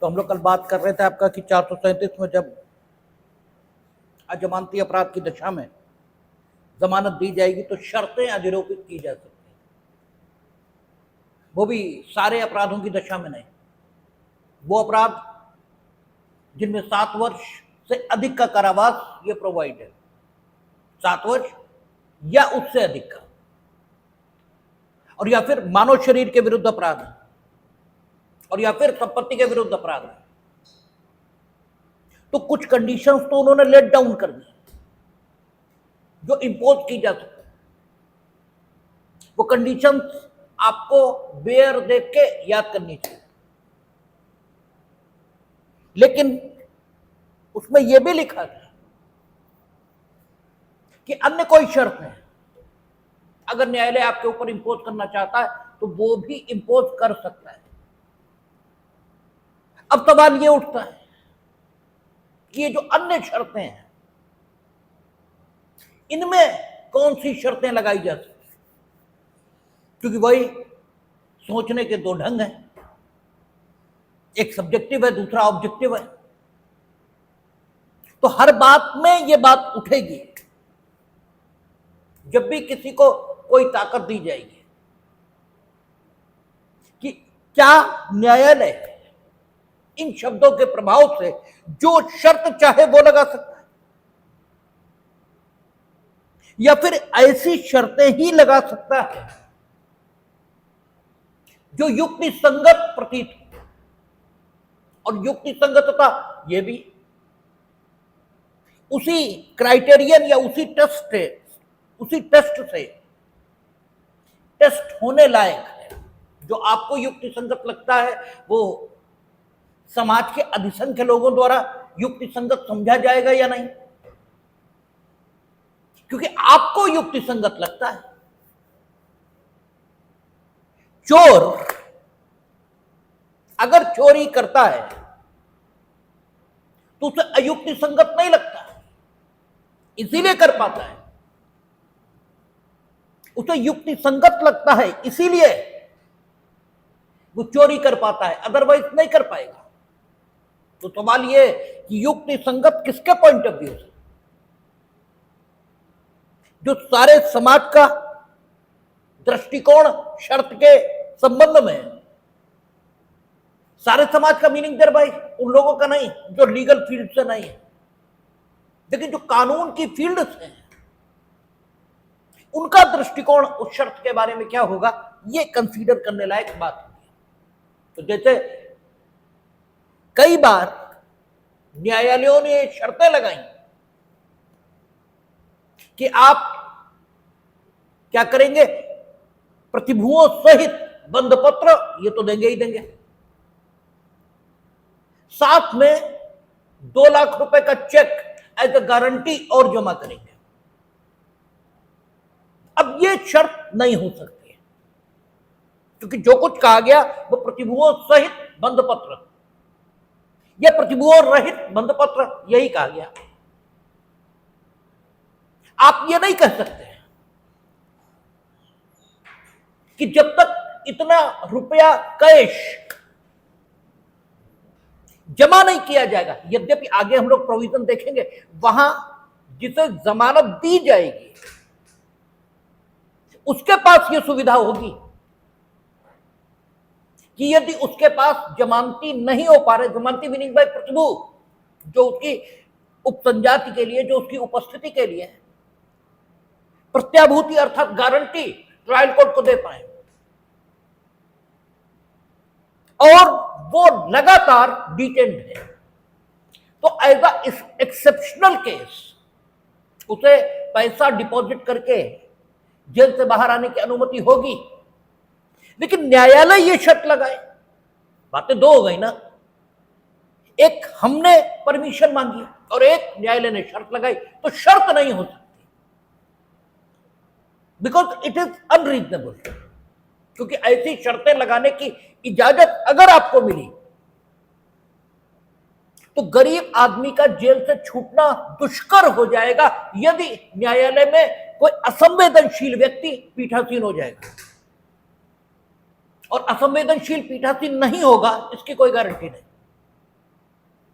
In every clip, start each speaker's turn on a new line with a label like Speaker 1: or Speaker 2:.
Speaker 1: तो हम लोग कल बात कर रहे थे आपका कि 437 में जब अजमानती अपराध की दशा में जमानत दी जाएगी तो शर्तें अधिरोपित की जा सकती हैं, वो भी सारे अपराधों की दशा में नहीं। वो अपराध जिनमें 7 वर्ष से अधिक का कारावास ये प्रोवाइड है, 7 वर्ष या उससे अधिक का, और या फिर मानव शरीर के विरुद्ध अपराध है, और या फिर संपत्ति के विरुद्ध अपराध है। तो कुछ कंडीशंस तो उन्होंने लेट डाउन कर दी जो इंपोज की जा सकती। वो कंडीशंस आपको बेयर देख के याद करनी चाहिए, लेकिन उसमें यह भी लिखा था कि अन्य कोई शर्त है अगर न्यायालय आपके ऊपर इंपोज करना चाहता है तो वो भी इंपोज कर सकता है। अब सवाल ये उठता है कि ये जो अन्य शर्तें हैं इनमें कौन सी शर्तें लगाई जा सकती, क्योंकि वही सोचने के दो ढंग हैं, एक सब्जेक्टिव है, दूसरा ऑब्जेक्टिव है। तो हर बात में ये बात उठेगी जब भी किसी को कोई ताकत दी जाएगी कि क्या न्यायालय इन शब्दों के प्रभाव से जो शर्त चाहे वो लगा सकता है, या फिर ऐसी शर्तें ही लगा सकता है जो युक्ति संगत प्रतीत हो। और युक्ति संगतता यह भी उसी क्राइटेरियन या उसी टेस्ट से टेस्ट होने लायक है। जो आपको युक्ति संगत लगता है वो समाज के अधिसंख्य लोगों द्वारा युक्ति संगत समझा जाएगा या नहीं, क्योंकि आपको युक्ति संगत लगता है। चोर अगर चोरी करता है तो उसे अयुक्ति संगत नहीं लगता, इसीलिए कर पाता है। उसे युक्ति संगत लगता है इसीलिए वो चोरी कर पाता है, अदरवाइज नहीं कर पाएगा। तो सवाल ये कि युक्ति संगत किसके पॉइंट ऑफ व्यू से? जो सारे समाज का दृष्टिकोण शर्त के संबंध में है। सारे समाज का मीनिंग देयर भाई उन लोगों का नहीं जो लीगल फील्ड से नहीं है, लेकिन जो कानून की फील्ड से है उनका दृष्टिकोण उस शर्त के बारे में क्या होगा, ये कंसीडर करने लायक बात है। तो जैसे कई बार न्यायालयों ने शर्तें लगाई कि आप क्या करेंगे, प्रतिभुओं सहित बंध पत्र ये तो देंगे ही देंगे, साथ में 2 लाख रुपए का चेक एज अ गारंटी और जमा करेंगे। अब ये शर्त नहीं हो सकती है, क्योंकि जो कुछ कहा गया वो प्रतिभुओं सहित बंध पत्र या प्रतिभुओं रहित बंध पत्र यही कहा गया। आप ये नहीं कह सकते कि जब तक इतना रुपया कैश जमा नहीं किया जाएगा, यद्यपि आगे हम लोग प्रोविजन देखेंगे वहां जिसे जमानत दी जाएगी उसके पास यह सुविधा होगी कि यदि उसके पास जमानती नहीं हो पा रहे, जमानती मीनिंग बाय प्रतिभु जो उसकी उपसंजाति के लिए, जो उसकी उपस्थिति के लिए प्रत्याभूति अर्थात गारंटी ट्रायल कोर्ट को दे पाए और वो लगातार डिटेंड है, तो एज अ एक्सेप्शनल केस उसे पैसा डिपॉजिट करके जेल से बाहर आने की अनुमति होगी। लेकिन न्यायालय ये शर्त लगाए, बातें दो हो गई ना, एक हमने परमिशन मांगी और एक न्यायालय ने शर्त लगाई, तो शर्त नहीं हो सकती बिकॉज इट इज अनरीजनेबल। क्योंकि ऐसी शर्तें लगाने की इजाजत अगर आपको मिली तो गरीब आदमी का जेल से छूटना दुष्कर हो जाएगा यदि न्यायालय में कोई असंवेदनशील व्यक्ति पीठासीन हो जाएगा। और असंवेदनशील पीठासीन नहीं होगा इसकी कोई गारंटी नहीं।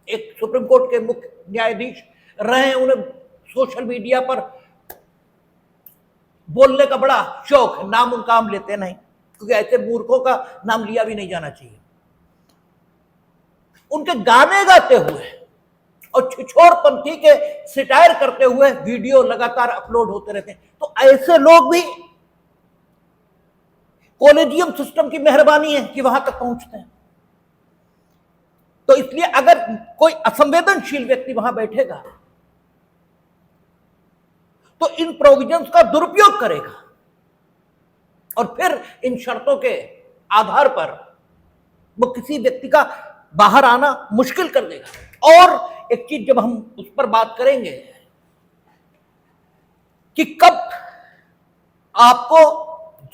Speaker 1: एक सुप्रीम कोर्ट के मुख्य न्यायाधीश रहे हैं, उन्हें सोशल मीडिया पर बोलने का बड़ा शौक है, नाम उनका हम लेते नहीं क्योंकि ऐसे मूर्खों का नाम लिया भी नहीं जाना चाहिए। उनके गाने गाते हुए और छिछोरपंथी के सिटायर करते हुए वीडियो लगातार अपलोड होते रहते हैं। तो ऐसे लोग भी कॉलेजियम सिस्टम की मेहरबानी है कि वहां तक पहुंचते हैं। तो इसलिए अगर कोई असंवेदनशील व्यक्ति वहां बैठेगा तो इन प्रोविजंस का दुरुपयोग करेगा और फिर इन शर्तों के आधार पर वो किसी व्यक्ति का बाहर आना मुश्किल कर देगा। और एक चीज जब हम उस पर बात करेंगे कि कब आपको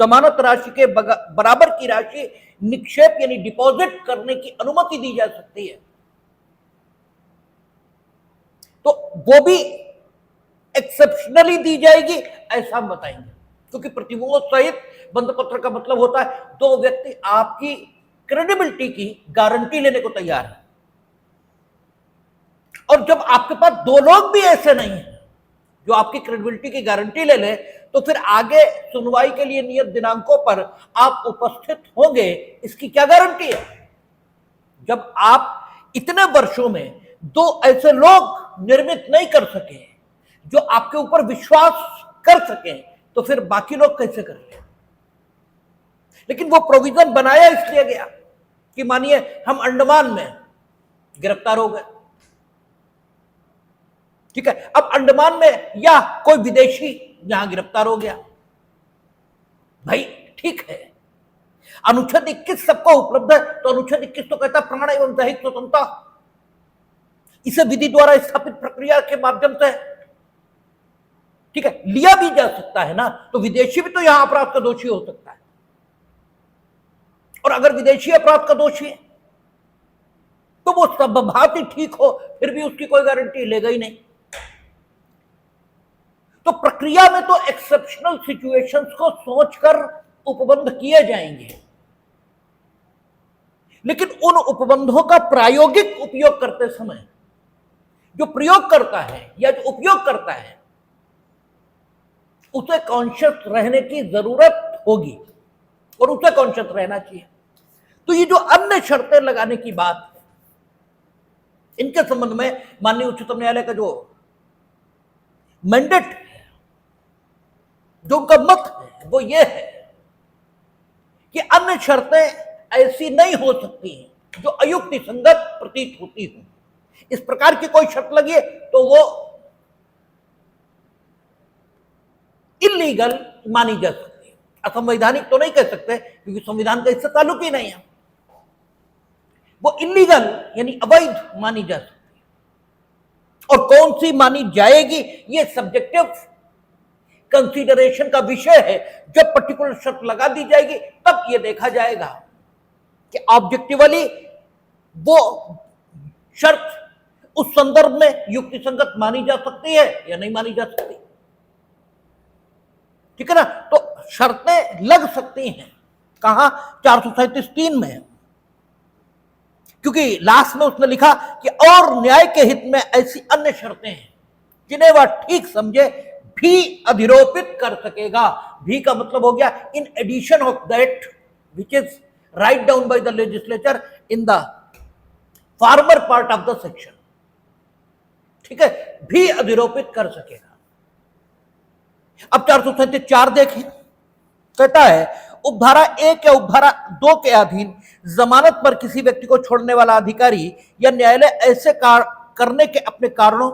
Speaker 1: जमानत राशि के बराबर की राशि निक्षेप यानी डिपॉजिट करने की अनुमति दी जा सकती है, तो वो भी एक्सेप्शनली दी जाएगी ऐसा हम बताएंगे। क्योंकि प्रतिमोह सहित बंद पत्र का मतलब होता है दो व्यक्ति आपकी क्रेडिबिलिटी की गारंटी लेने को तैयार है, और जब आपके पास दो लोग भी ऐसे नहीं हैं जो आपकी क्रेडिबिलिटी की गारंटी ले ले, तो फिर आगे सुनवाई के लिए नियत दिनांकों पर आप उपस्थित होंगे, इसकी क्या गारंटी है? जब आप इतने वर्षों में दो ऐसे लोग निर्मित नहीं कर सके जो आपके ऊपर विश्वास कर सके, तो फिर बाकी लोग कैसे करेंगे? लेकिन वो प्रोविजन बनाया इसलिए गया कि मानिए हम अंडमान में गिरफ्तार हो गए, ठीक है, अब अंडमान में या कोई विदेशी यहां गिरफ्तार हो गया, भाई ठीक है, अनुच्छेद 21 सबको उपलब्ध है, तो अनुच्छेद 21 तो कहता प्राण एवं दैहिक स्वतंत्रता, इसे विधि द्वारा स्थापित प्रक्रिया के माध्यम से, ठीक है, लिया भी जा सकता है ना। तो विदेशी भी तो यहां अपराध का दोषी हो सकता है, और अगर विदेशी अपराध का दोषी है तो वो सब बात ही ठीक हो, फिर भी उसकी कोई गारंटी लेगा ही नहीं। तो प्रक्रिया में तो एक्सेप्शनल सिचुएशंस को सोचकर उपबंध किए जाएंगे, लेकिन उन उपबंधों का प्रायोगिक उपयोग करते समय जो प्रयोग करता है या जो उपयोग करता है उसे कॉन्शियस रहने की जरूरत होगी, और उसे कॉन्शियस रहना चाहिए। तो ये जो अन्य शर्तें लगाने की बात है, इनके संबंध में माननीय उच्चतम न्यायालय का जो मैंडेट है, जो उनका मत है, वो ये है कि अन्य शर्तें ऐसी नहीं हो सकती हैं जो अयुक्ति संगत प्रतीत होती हो। इस प्रकार की कोई शर्त लगी है तो वो इलीगल मानी जा सकती है। असंवैधानिक तो नहीं कह सकते क्योंकि संविधान का इससे ताल्लुक ही नहीं है, वो इलीगल यानी अवैध मानी जा सकती है। और कौन सी मानी जाएगी ये सब्जेक्टिव कंसीडरेशन का विषय है। जब पर्टिकुलर शर्त लगा दी जाएगी तब ये देखा जाएगा कि ऑब्जेक्टिवली वो शर्त उस संदर्भ में युक्ति संगत मानी जा सकती है या नहीं मानी जा सकती, ठीक है ना। तो शर्तें लग सकती हैं कहां? 437(3) में, क्योंकि लास्ट में उसने लिखा कि और न्याय के हित में ऐसी अन्य शर्तें हैं जिन्हें वह ठीक समझे भी अधिरोपित कर सकेगा। भी का मतलब हो गया in addition of that which is write down by the legislature in the former part of the section, ठीक है, भी अधिरोपित कर सकेगा। अब 437(4) देखें, कहता है उपधारा 1 या उपधारा 2 के अधीन जमानत पर किसी व्यक्ति को छोड़ने वाला अधिकारी या न्यायालय ऐसे करने के अपने कारणों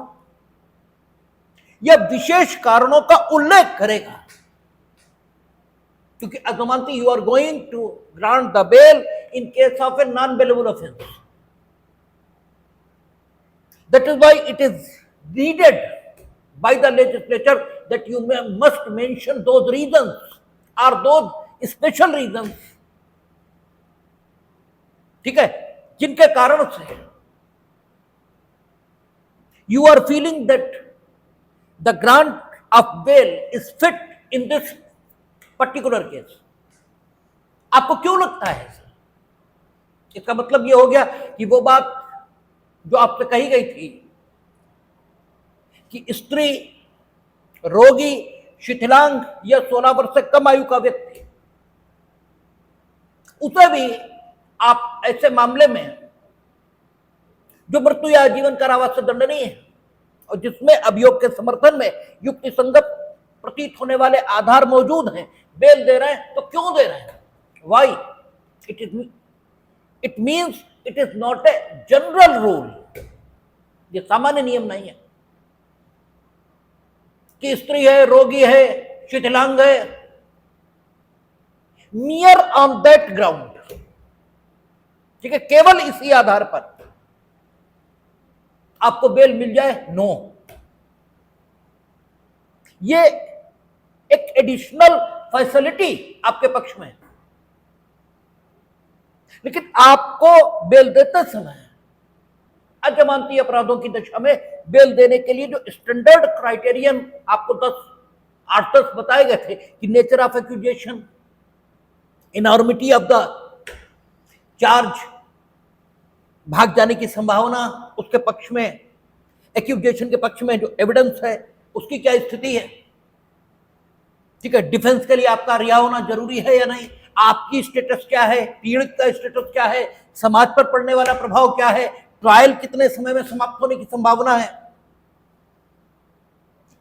Speaker 1: या विशेष कारणों का उल्लेख करेगा, क्योंकि अजमानती you are going to grant the bail in case of a non bailable offence, that is why it is needed by the legislature that you must mention those reasons or those special reasons, ठीक है, जिनके कारण से you are feeling that the grant of bail is fit in this particular case। आपको क्यों लगता है? इसका मतलब यह हो गया कि वो बात जो आपसे कही गई थी कि स्त्री, रोगी, शिथिलांग या 16 वर्ष से कम आयु का व्यक्ति, उसे भी आप ऐसे मामले में जो मृत्यु या आजीवन कारावास से दंडनीय है और जिसमें अभियोग के समर्थन में युक्ति संगत प्रतीत होने वाले आधार मौजूद हैं, बेल दे रहे हैं। तो क्यों दे रहे हैं? Why? It means it is not a general rule, ये सामान्य नियम नहीं है कि स्त्री है, रोगी है, शिथिलांग है, मियर ऑन दैट ग्राउंड, ठीक है, केवल इसी आधार पर आपको बेल मिल जाए, नो। ये एक एडिशनल फैसिलिटी आपके पक्ष में, लेकिन आपको बेल देते समय अजमानती अपराधों की दशा में बेल देने के लिए जो स्टैंडर्ड क्राइटेरियन आपको 8-10 बताए गए थे कि nature of accusation, enormity of the charge, भाग जाने की संभावना, उसके पक्ष में, एक्यूजेशन के पक्ष में जो एविडेंस है उसकी क्या स्थिति है, ठीक है, डिफेंस के लिए आपका रिहा होना जरूरी है या नहीं, आपकी स्टेटस क्या है, पीड़ित का स्टेटस क्या है, समाज पर पड़ने वाला प्रभाव क्या है, ट्रायल कितने समय में समाप्त होने की संभावना है,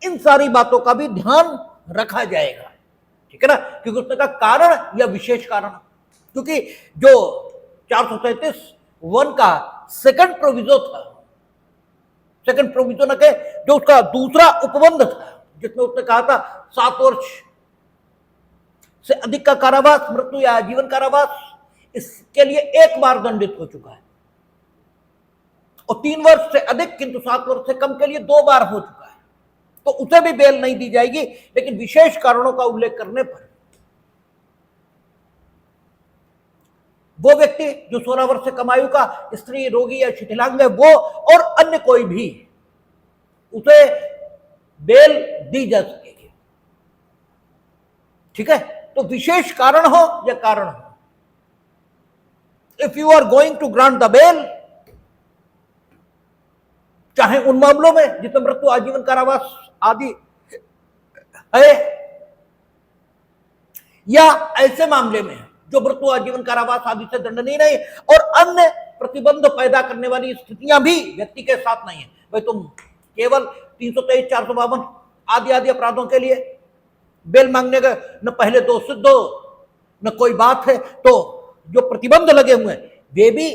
Speaker 1: इन सारी बातों का भी ध्यान रखा जाएगा, ठीक है ना, क्योंकि उसने कहा कारण या विशेष कारण, क्योंकि जो 437(1) का सेकंड प्रोविजो था, सेकंड प्रोविजो न कहे, जो उसका दूसरा उपबंध था, जिसमें उसने कहा था 7 वर्ष से अधिक का कारावास, मृत्यु या आजीवन कारावास, इसके लिए एक बार दंडित हो चुका है, और 3 वर्ष से अधिक किंतु 7 वर्ष से कम के लिए 2 बार हो चुका है, तो उसे भी बेल नहीं दी जाएगी, लेकिन विशेष कारणों का उल्लेख करने पर वो व्यक्ति जो 16 वर्ष से कम आयु का, स्त्री, रोगी या शिथिलांग है, वो और अन्य कोई भी, उसे बेल दी जा सकेगी, ठीक है। तो विशेष कारण हो या कारण हो, if you are going to grant the bail, चाहे उन मामलों में जिसमें मृत्यु, आजीवन कारावास आदि है, या ऐसे मामले में जो मृत्यु, आजीवन कारावास आदि से दंडनीय नहीं, और अन्य प्रतिबंध पैदा करने वाली स्थितियां भी व्यक्ति के साथ नहीं है, भाई तुम केवल 323, 452 आदि आदि अपराधों के लिए बेल मांगने का न पहले दोष सिद्ध हो, न कोई बात है, तो जो प्रतिबंध लगे हुए हैं वे भी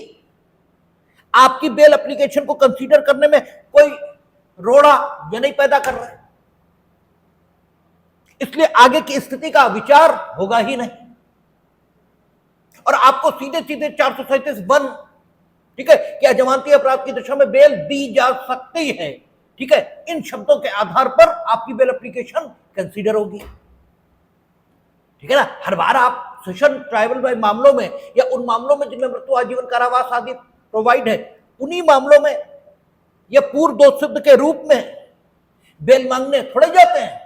Speaker 1: आपकी बेल एप्लीकेशन को कंसीडर करने में कोई रोड़ा या नहीं पैदा कर रहा है, इसलिए आगे की स्थिति का विचार होगा ही नहीं, और आपको सीधे सीधे 437(1), ठीक है, कि अजमानती अपराध की दशा में बेल दी जा सकती है, ठीक है, इन शब्दों के आधार पर आपकी बेल एप्लीकेशन कंसीडर होगी, ठीक है ना। हर बार आप सेशन ट्राइबल मामलों में या उन मामलों में जिनमें मृत्यु, आजीवन कारावास आदि प्रोवाइड है, उन्हीं मामलों में या पूर्व दोष सिद्ध के रूप में बेल मांगने थोड़े जाते हैं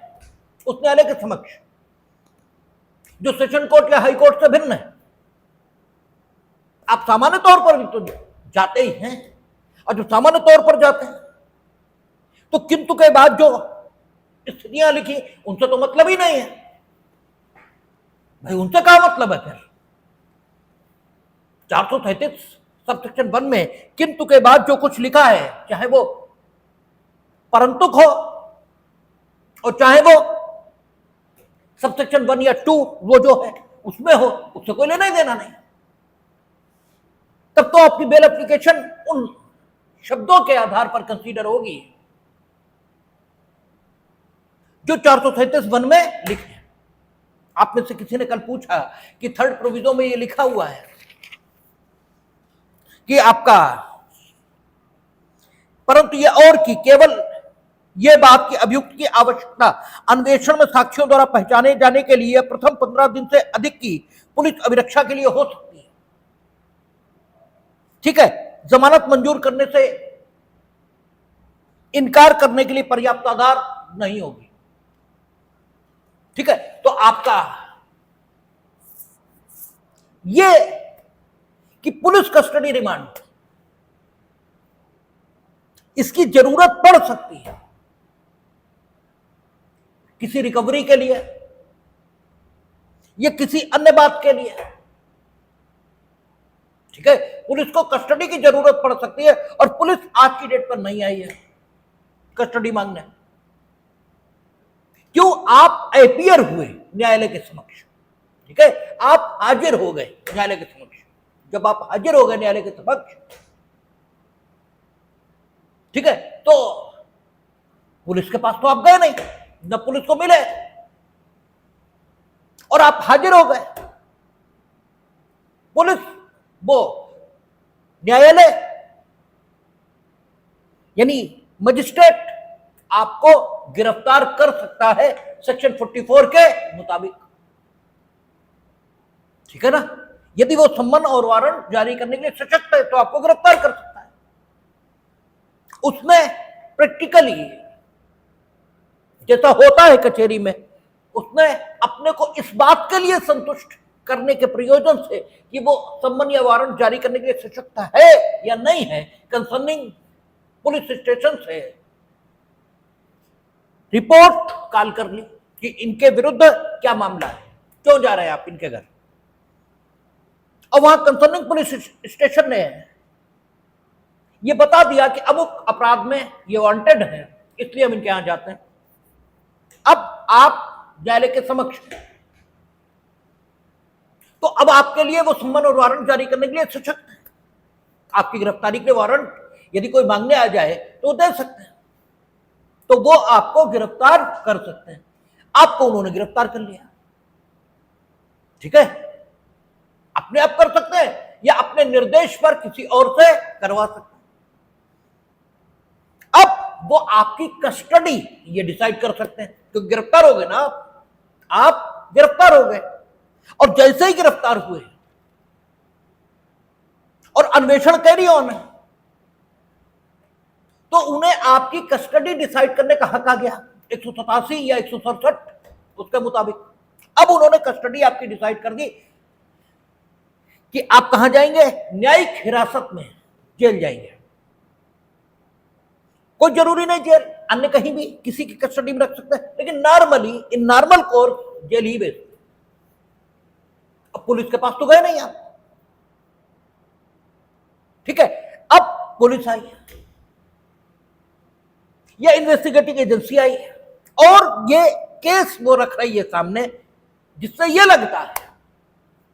Speaker 1: उस न्यायालय के समक्ष जो सेशन कोर्ट या हाई कोर्ट से भिन्न है। आप सामान्य तौर पर भी तो जाते ही हैं, और जो सामान्य तौर पर जाते हैं तो किंतु के बाद जो स्थितियां लिखी उनसे तो मतलब ही नहीं है, भाई उनसे क्या मतलब है फिर। 437 सबसेक्शन 1 में किंतु के बाद जो कुछ लिखा है, चाहे वो परंतुक हो और चाहे वो सबसेक्शन 1 या 2 वो जो है उसमें हो, उससे कोई लेना देना नहीं, तब तो आपकी बेल एप्लीकेशन उन शब्दों के आधार पर कंसीडर होगी जो 437(1) में लिखे। आप में से किसी ने कल पूछा कि थर्ड प्रोविजो में ये लिखा हुआ है कि आपका, परंतु ये और की केवल ये बात की अभियुक्त की आवश्यकता अन्वेषण में साक्ष्यों द्वारा पहचाने जाने के लिए प्रथम 15 दिन से अधिक की पुलिस अभिरक्षा के लिए हो सकती है, ठीक है, जमानत मंजूर करने से इनकार करने के लिए पर्याप्त आधार नहीं होगी, ठीक है। तो आपका ये कि पुलिस कस्टडी रिमांड इसकी जरूरत पड़ सकती है किसी रिकवरी के लिए या किसी अन्य बात के लिए, ठीक है। पुलिस को कस्टडी की जरूरत पड़ सकती है और पुलिस आज की डेट पर नहीं आई है कस्टडी मांगने। क्यों? आप अपीयर हुए न्यायालय के समक्ष, ठीक है, आप हाजिर हो गए न्यायालय के समक्ष। जब आप हाजिर हो गए न्यायालय के समक्ष, ठीक है, तो पुलिस के पास तो आप गए नहीं, न पुलिस को मिले, और आप हाजिर हो गए। पुलिस, वो न्यायालय यानी मजिस्ट्रेट आपको गिरफ्तार कर सकता है सेक्शन 44 के मुताबिक, ठीक है ना। यदि वो सम्मन और वारंट जारी करने के लिए सशक्त है तो आपको गिरफ्तार कर सकता है। उसने प्रैक्टिकली जैसा होता है कचहरी में, उसने अपने को इस बात के लिए संतुष्ट करने के प्रयोजन से कि वो सम्मन या वारंट जारी करने के लिए सशक्त है या नहीं है, कंसर्निंग पुलिस स्टेशन से रिपोर्ट कॉल कर ली कि इनके विरुद्ध क्या मामला है, क्यों जा रहे हैं आप इनके घर, और वहां कंसर्निंग पुलिस स्टेशन ने ये बता दिया कि अमुक अपराध में ये वांटेड है, इसलिए हम इनके यहां जाते हैं। अब आप न्यायालय के समक्ष, तो अब आपके लिए वो सम्मन और वारंट जारी करने के लिए सशक्त है। आपकी गिरफ्तारी के वारंट यदि कोई मांगने आ जाए तो दे सकते हैं, तो वो आपको गिरफ्तार कर सकते हैं। आपको उन्होंने गिरफ्तार कर लिया, ठीक है, अपने आप कर सकते हैं या अपने निर्देश पर किसी और से करवा सकते हैं। अब वो आपकी कस्टडी ये डिसाइड कर सकते हैं, क्योंकि गिरफ्तार हो गए ना आप गिरफ्तार हो गए, और जैसे ही गिरफ्तार हुए और अन्वेषण कैरी ऑन है, तो उन्हें आपकी कस्टडी डिसाइड करने का हक आ गया 187 या 167 उसके मुताबिक। अब उन्होंने कस्टडी आपकी डिसाइड कर दी कि आप कहां जाएंगे, न्यायिक हिरासत में जेल जाएंगे। कोई जरूरी नहीं जेल, अन्य कहीं भी किसी की कस्टडी में रख सकते हैं, लेकिन normally in normal course jail ही भेजते। अब पुलिस के पास तो गए नहीं आप, ठीक है। अब पुलिस आई या इन्वेस्टिगेटिंग एजेंसी आई और ये केस वो रख रही है सामने, जिससे ये लगता है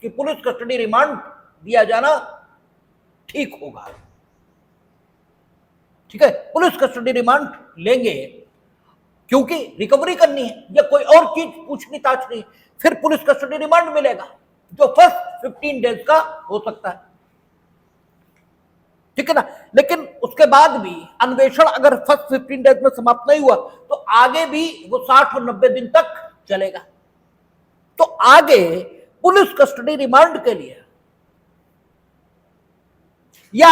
Speaker 1: कि पुलिस कस्टडी रिमांड दिया जाना ठीक होगा, ठीक है। पुलिस कस्टडी रिमांड लेंगे क्योंकि रिकवरी करनी है या कोई और चीज पूछनी ताछनी, फिर पुलिस कस्टडी रिमांड मिलेगा जो फर्स्ट 15 डेज का हो सकता है, ठीक है ना। लेकिन उसके बाद भी अन्वेषण अगर फर्स्ट 15 डेज में समाप्त नहीं हुआ तो आगे भी वो 60 और 90 दिन तक चलेगा। तो आगे पुलिस कस्टडी रिमांड के लिए या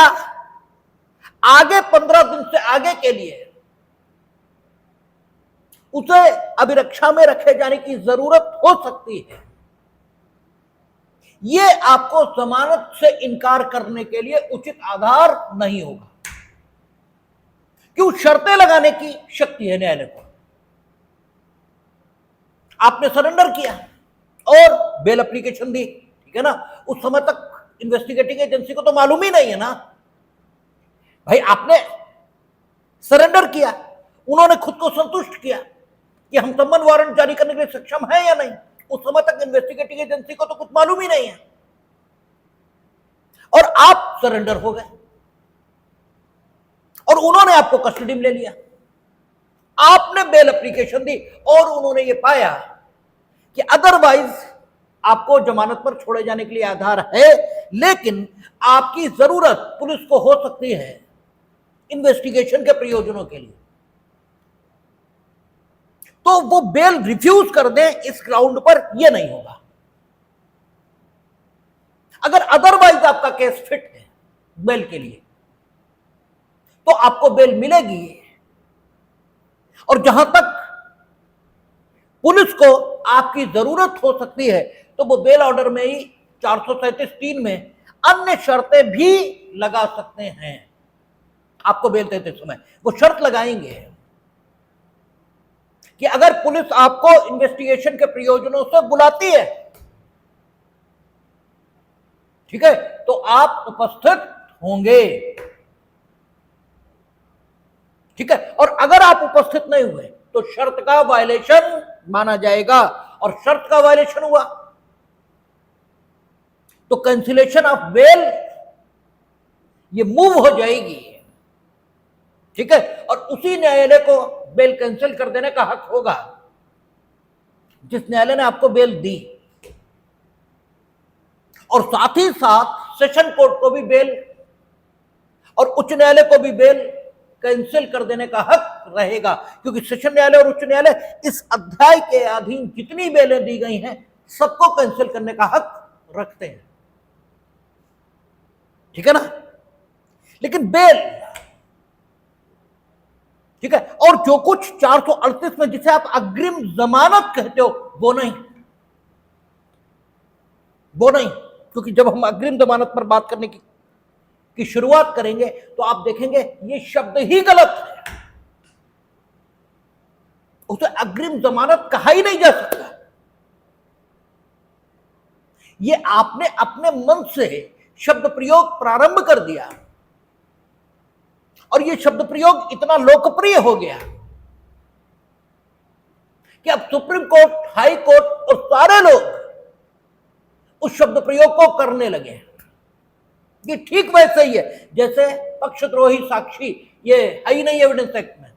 Speaker 1: आगे 15 दिन से आगे के लिए उसे अभिरक्षा में रखे जाने की जरूरत हो सकती है। ये आपको जमानत से इनकार करने के लिए उचित आधार नहीं होगा, क्यों? शर्तें लगाने की शक्ति है न्यायालय को। आपने सरेंडर किया और बेल एप्लीकेशन दी, ठीक है ना। उस समय तक इन्वेस्टिगेटिंग एजेंसी को तो मालूम ही नहीं है ना भाई, आपने सरेंडर किया, उन्होंने खुद को संतुष्ट किया कि हम सम्मन वारंट जारी करने के लिए सक्षम है या नहीं। उस समय तक इन्वेस्टिगेटिंग एजेंसी को तो कुछ मालूम ही नहीं है, और आप सरेंडर हो गए और उन्होंने आपको कस्टडी में ले लिया। आपने बेल एप्लीकेशन दी और उन्होंने ये पाया कि अदरवाइज आपको जमानत पर छोड़े जाने के लिए आधार है, लेकिन आपकी जरूरत पुलिस को हो सकती है इन्वेस्टिगेशन के प्रयोजनों के लिए, तो वो बेल रिफ्यूज कर दे इस ग्राउंड पर, यह नहीं होगा। अगर अदरवाइज आपका केस फिट है बेल के लिए तो आपको बेल मिलेगी, और जहां तक पुलिस को आपकी जरूरत हो सकती है तो वो बेल ऑर्डर में ही 437(3) में अन्य शर्तें भी लगा सकते हैं। आपको बेल देते समय वो शर्त लगाएंगे कि अगर पुलिस आपको इन्वेस्टिगेशन के प्रयोजनों से बुलाती है, ठीक है, तो आप उपस्थित होंगे, ठीक है। और अगर आप उपस्थित नहीं हुए तो शर्त का वायलेशन माना जाएगा, और शर्त का वायलेशन हुआ तो कैंसिलेशन ऑफ बेल ये मूव हो जाएगी, ठीक है। और उसी न्यायालय को बेल कैंसिल कर देने का हक होगा जिस न्यायालय ने आपको बेल दी, और साथ ही साथ सेशन कोर्ट को भी बेल और उच्च न्यायालय को भी बेल कैंसिल कर देने का हक रहेगा, क्योंकि सेशन न्यायालय और उच्च न्यायालय इस अध्याय के अधीन जितनी बेलें दी गई हैं सबको कैंसिल करने का हक रखते हैं, ठीक है ना। लेकिन बेल, ठीक है, और जो कुछ 438 में जिसे आप अग्रिम जमानत कहते हो वो नहीं, क्योंकि जब हम अग्रिम जमानत पर बात करने की शुरुआत करेंगे तो आप देखेंगे ये शब्द ही गलत है, उसे अग्रिम जमानत कहा ही नहीं जा सकता। ये आपने अपने मन से शब्द प्रयोग प्रारंभ कर दिया और ये शब्द प्रयोग इतना लोकप्रिय हो गया कि अब सुप्रीम कोर्ट, हाई कोर्ट और सारे लोग उस शब्द प्रयोग को करने लगे। ये ठीक वैसे ही है जैसे पक्षद्रोही साक्षी, ये है ही नहीं एविडेंस एक्ट में।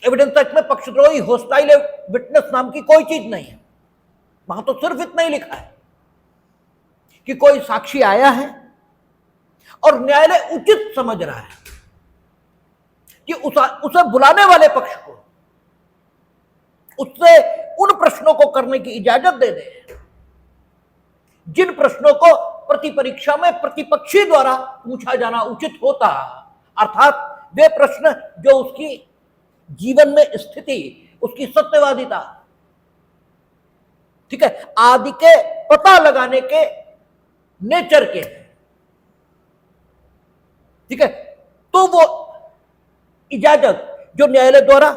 Speaker 1: एविडेंस एक्ट में पक्षद्रोही होस्टाइल विटनेस नाम की कोई चीज नहीं है। वहां तो सिर्फ इतना ही लिखा है कि कोई साक्षी आया है और न्यायालय उचित समझ रहा है कि उसे बुलाने वाले पक्ष को उससे उन प्रश्नों को करने की इजाजत दे दे जिन प्रश्नों को प्रति परीक्षा में प्रतिपक्षी द्वारा पूछा जाना उचित होता, अर्थात वे प्रश्न जो उसकी जीवन में स्थिति, उसकी सत्यवादिता, ठीक है, आदि के पता लगाने के नेचर के, ठीक है। तो वो इजाजत जो न्यायालय द्वारा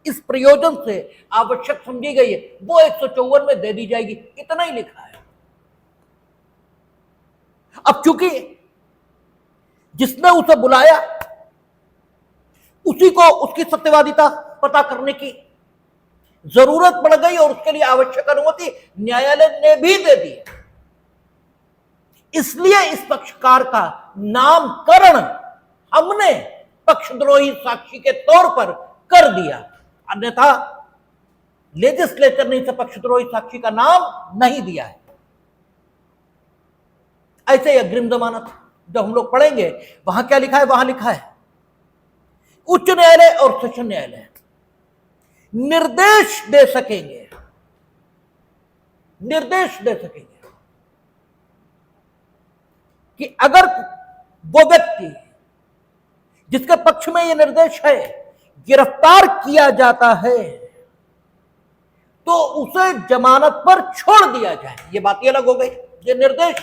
Speaker 1: इस प्रयोजन से आवश्यक समझी गई है वो 154 में दे दी जाएगी, इतना ही लिखा है। अब चूंकि जिसने उसे बुलाया उसी को उसकी सत्यवादिता पता करने की जरूरत पड़ गई और उसके लिए आवश्यक अनुमति न्यायालय ने भी दे दी, इसलिए इस पक्षकार का नामकरण हमने पक्षद्रोही साक्षी के तौर पर कर दिया, अन्यथा लेजिस्लेचर ने इसे पक्षद्रोही साक्षी का नाम नहीं दिया है। ऐसे ही अग्रिम जमानत जब हम लोग पढ़ेंगे वहां क्या लिखा है, वहां लिखा है उच्च न्यायालय और सेशन न्यायालय निर्देश दे सकेंगे कि अगर वो व्यक्ति जिसके पक्ष में यह निर्देश है गिरफ्तार किया जाता है तो उसे जमानत पर छोड़ दिया जाए। ये बात ही अलग हो गई, ये निर्देश,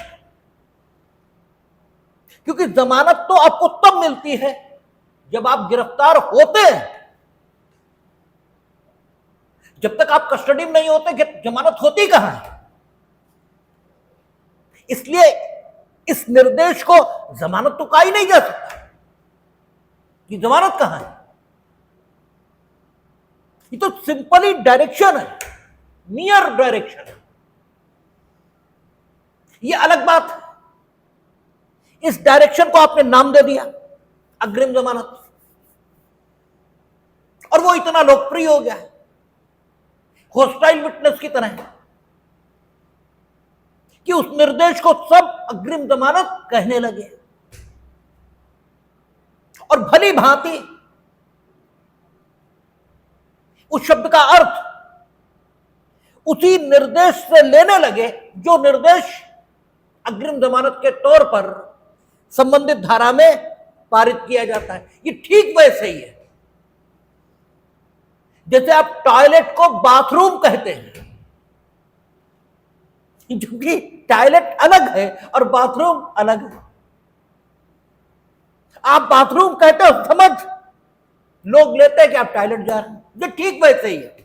Speaker 1: क्योंकि जमानत तो आपको तब मिलती है जब आप गिरफ्तार होते हैं। जब तक आप कस्टडी में नहीं होते जमानत होती कहां है। इसलिए इस निर्देश को जमानत तो कहा ही नहीं जा सकता कि जमानत कहां है, ये तो सिंपली डायरेक्शन है, नियर डायरेक्शन है। ये अलग बात है, इस डायरेक्शन को आपने नाम दे दिया अग्रिम जमानत और वो इतना लोकप्रिय हो गया है, होस्टाइल विटनेस की तरह है कि उस निर्देश को सब अग्रिम जमानत कहने लगे और भली भांति उस शब्द का अर्थ उसी निर्देश से लेने लगे जो निर्देश अग्रिम जमानत के तौर पर संबंधित धारा में पारित किया जाता है। ये ठीक वैसे ही है जैसे आप टॉयलेट को बाथरूम कहते हैं, क्योंकि टॉयलेट अलग है और बाथरूम अलग है। आप बाथरूम कहते हो समझ, लोग लेते हैं कि आप टॉयलेट जा रहे हैं, जो ठीक वैसे ही है।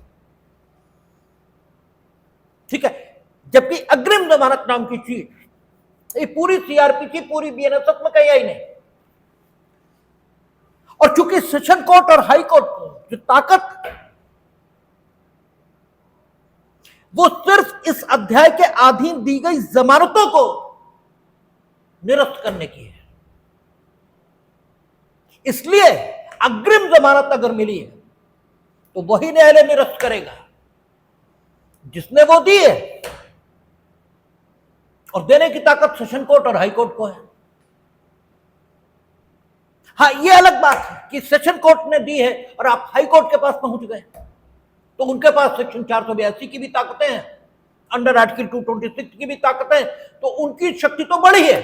Speaker 1: ठीक है, जबकि अग्रिम जमानत नाम की चीज ये पूरी सीआरपी की पूरी बीएनएसएफ में कहीं आई नहीं। और चूंकि सेशन कोर्ट और हाई कोर्ट को जो ताकत वो सिर्फ इस अध्याय के अधीन दी गई जमानतों को निरस्त करने की है, इसलिए अग्रिम जमानत अगर मिली है तो वही न्यायालय निरस्त करेगा जिसने वो दी है, और देने की ताकत सेशन कोर्ट और हाई कोर्ट को है। हाँ, ये अलग बात है कि सेशन कोर्ट ने दी है और आप हाई कोर्ट के पास पहुंच गए, तो उनके पास सेक्शन 482 की भी ताकतें हैं, अंडर आर्टिकल 226 की भी ताकतें, तो उनकी शक्ति तो बड़ी है,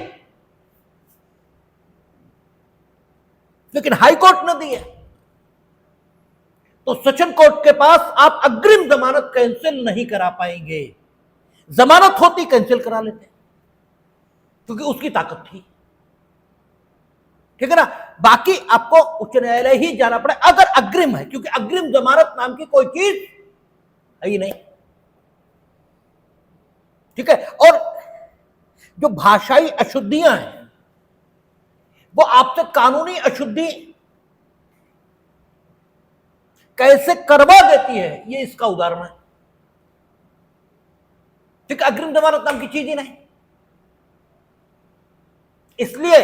Speaker 1: लेकिन हाई कोर्ट ने दी है। तो सेशन कोर्ट के पास आप अग्रिम जमानत कैंसिल नहीं करा पाएंगे। जमानत होती कैंसिल करा लेते, क्योंकि उसकी ताकत थी। ठीक है ना, बाकी आपको उच्च न्यायालय ही जाना पड़े अगर अग्रिम है, क्योंकि अग्रिम जमानत नाम की कोई चीज है ही नहीं। ठीक है, और जो भाषाई अशुद्धियां हैं वो आपसे कानूनी अशुद्धि कैसे करवा देती है, ये इसका उदाहरण है। ठीक, अग्रिम जमानत नाम की चीज ही नहीं, इसलिए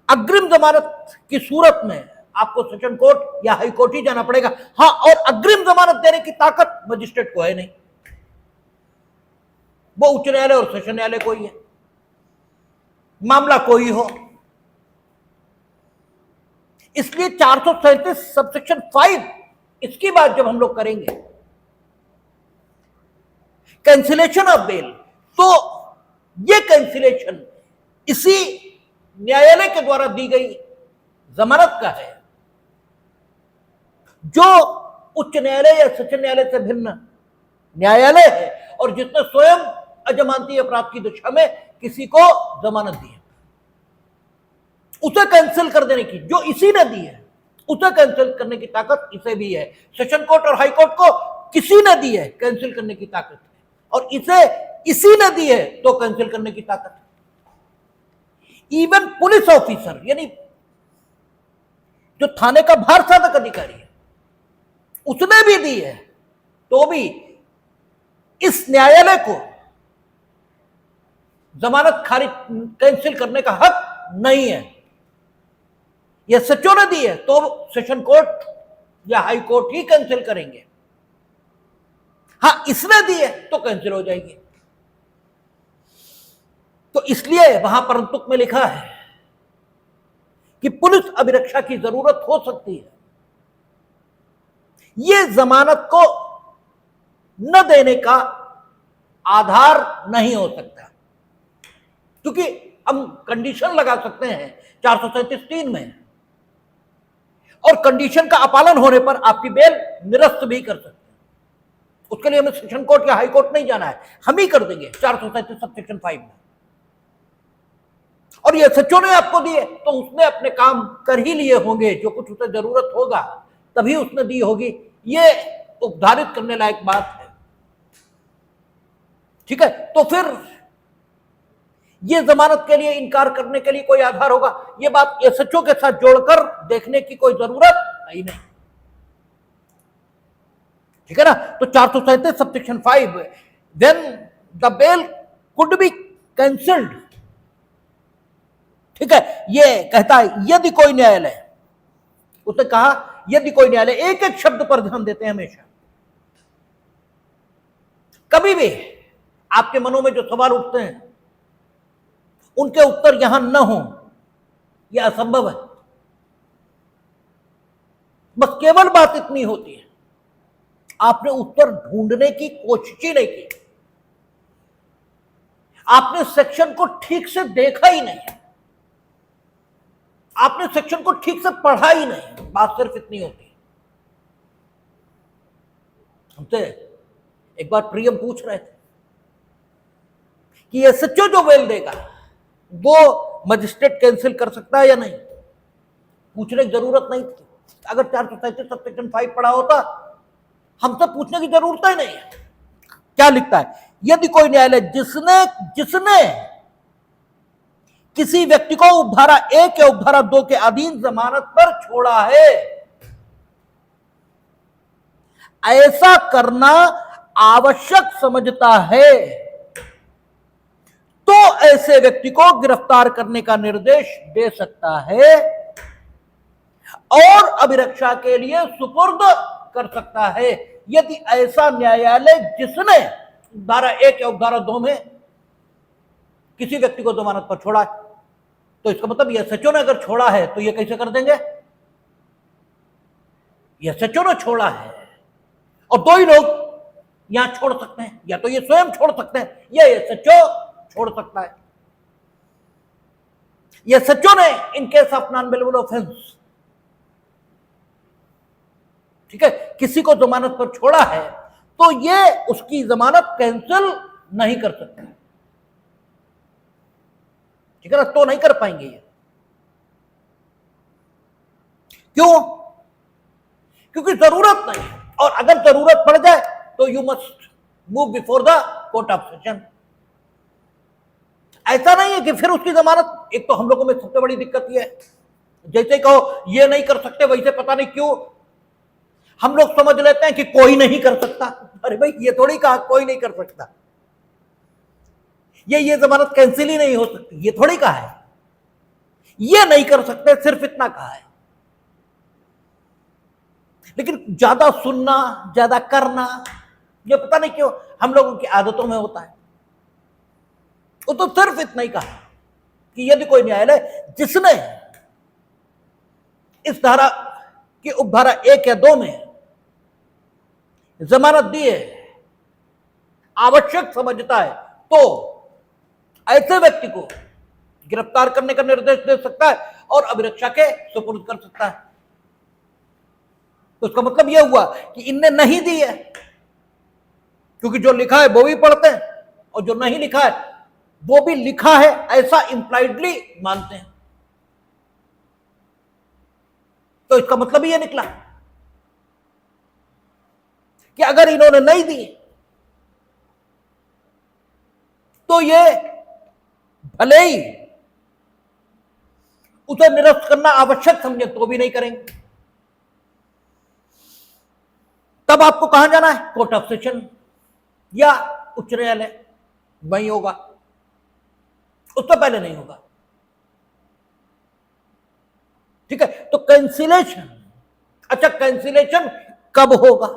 Speaker 1: अग्रिम जमानत की सूरत में आपको सेशन कोर्ट या हाई कोर्ट ही जाना पड़ेगा। हाँ, और अग्रिम जमानत देने की ताकत मजिस्ट्रेट को है नहीं, वो उच्च न्यायालय और सेशन न्यायालय को ही है, मामला कोई हो। इसलिए 437 सबसेक्शन 5 इसकी बात जब हम लोग करेंगे कैंसिलेशन ऑफ बेल, तो ये कैंसिलेशन इसी न्यायालय के द्वारा दी गई जमानत का है, जो उच्च न्यायालय या सेशन न्यायालय से भिन्न न्यायालय है और जिसने स्वयं अजमानती अपराध की दिशा में किसी को जमानत दी है, उसे कैंसिल कर देने की जो इसी ने दी है, उसे कैंसिल करने की ताकत इसे भी है। सेशन कोर्ट और हाई कोर्ट को किसी ने दी है कैंसिल करने की ताकत है, और इसे इसी ने दी है तो कैंसिल करने की ताकत है। इवन पुलिस ऑफिसर यानी जो थाने का भार साधक अधिकारी है उसने भी दी है, तो भी इस न्यायालय को जमानत खारिज कैंसिल करने का हक नहीं है। यह सचो ने दी है तो सेशन कोर्ट या हाई कोर्ट ही कैंसिल करेंगे। हाँ, इसने दी है तो कैंसिल हो जाएगी। तो इसलिए वहां परंतुक में लिखा है कि पुलिस अभिरक्षा की जरूरत हो सकती है, यह जमानत को न देने का आधार नहीं हो सकता, क्योंकि हम कंडीशन लगा सकते हैं 437(3) में, और कंडीशन का अपालन होने पर आपकी बेल निरस्त भी कर सकते हैं। उसके लिए हमें सेशन कोर्ट या हाई कोर्ट नहीं जाना है, हम ही कर देंगे 437 सबसेक्शन 5 में। और ये सचो ने आपको दिए तो उसने अपने काम कर ही लिए होंगे, जो कुछ उसे जरूरत होगा तभी उसने दी होगी, ये उपधारित करने लायक बात है। ठीक है, तो फिर ये जमानत के लिए इनकार करने के लिए कोई आधार होगा, ये बात ये सचो के साथ जोड़कर देखने की कोई जरूरत ही नहीं। ठीक है ना, तो 437 subsection 5, then the bail could be cancelled. ठीक है, ये कहता है यदि कोई न्यायालय, उसने कहा यदि कोई न्यायालय, एक एक शब्द पर ध्यान देते हैं हमेशा। कभी भी आपके मनों में जो सवाल उठते हैं उनके उत्तर यहां न हो, यह असंभव है। बस केवल बात इतनी होती है, आपने उत्तर ढूंढने की कोशिश ही नहीं की, आपने सेक्शन को ठीक से देखा ही नहीं, आपने सेक्शन को ठीक से पढ़ा ही नहीं, बात सिर्फ इतनी होती है। हमसे एक बार प्रियम पूछ रहे थे कि ये सच्चो जो बेल देगा वो मजिस्ट्रेट कैंसिल कर सकता है या नहीं? पूछने की जरूरत नहीं थी। अगर 437 सब सेक्शन 5 पढ़ा होता, हमसे पूछने की जरूरत ही नहीं है। क्या लिखता है? यदि कोई न्यायालय जिसने किसी व्यक्ति को उपधारा 1 या उपधारा 2 के अधीन जमानत पर छोड़ा है, ऐसा करना आवश्यक समझता है, तो ऐसे व्यक्ति को गिरफ्तार करने का निर्देश दे सकता है और अभिरक्षा के लिए सुपुर्द कर सकता है। यदि ऐसा न्यायालय जिसने धारा 1 या उपधारा 2 में किसी व्यक्ति को जमानत पर छोड़ा है, तो इसका मतलब यह सचो ने अगर छोड़ा है तो यह कैसे कर देंगे? यह सचो ने छोड़ा है और दो ही लोग यहां छोड़ सकते हैं, या तो ये स्वयं छोड़ सकते हैं या ये सचो छोड़ सकता है। ये सचो ने इन case of non bailable offence, ठीक है, किसी को जमानत पर छोड़ा है तो ये उसकी जमानत कैंसिल नहीं कर सकते, ठीक है ना? तो नहीं कर पाएंगे ये। क्यों? क्योंकि जरूरत नहीं, और अगर जरूरत पड़ जाए तो you must move before the court of session. ऐसा नहीं है कि फिर उसकी जमानत, एक तो हम लोगों में सबसे बड़ी दिक्कत यह है, जैसे कहो ये नहीं कर सकते, वैसे पता नहीं क्यों हम लोग समझ लेते हैं कि कोई नहीं कर सकता। अरे भाई, ये थोड़ी कहा कोई नहीं कर सकता, ये जमानत कैंसिल ही नहीं हो सकती, ये थोड़ी कहा है। ये नहीं कर सकते, सिर्फ इतना कहा है। लेकिन ज्यादा सुनना, ज्यादा करना, ये पता नहीं क्यों हम लोगों की आदतों में होता है। वो तो सिर्फ इतना ही कहा कि यदि कोई न्यायालय जिसने इस धारा की उपधारा 1 या 2 में जमानत दी है, आवश्यक समझता है, तो ऐसे व्यक्ति को गिरफ्तार करने का निर्देश दे सकता है और अभिरक्षा के सुपुर्द कर सकता है। तो उसका मतलब यह हुआ कि इनने नहीं दी है, क्योंकि जो लिखा है वो भी पढ़ते हैं और जो नहीं लिखा है वो भी लिखा है, ऐसा इंप्लाइडली मानते हैं। तो इसका मतलब यह निकला कि अगर इन्होंने नहीं दी तो ये भले ही उसे निरस्त करना आवश्यक समझे तो भी नहीं करेंगे। तब आपको कहां जाना है? कोर्ट ऑफ सेशन या उच्च न्यायालय, वहीं होगा, उससे पहले नहीं होगा, ठीक है? तो कैंसिलेशन, अच्छा कैंसिलेशन कब होगा,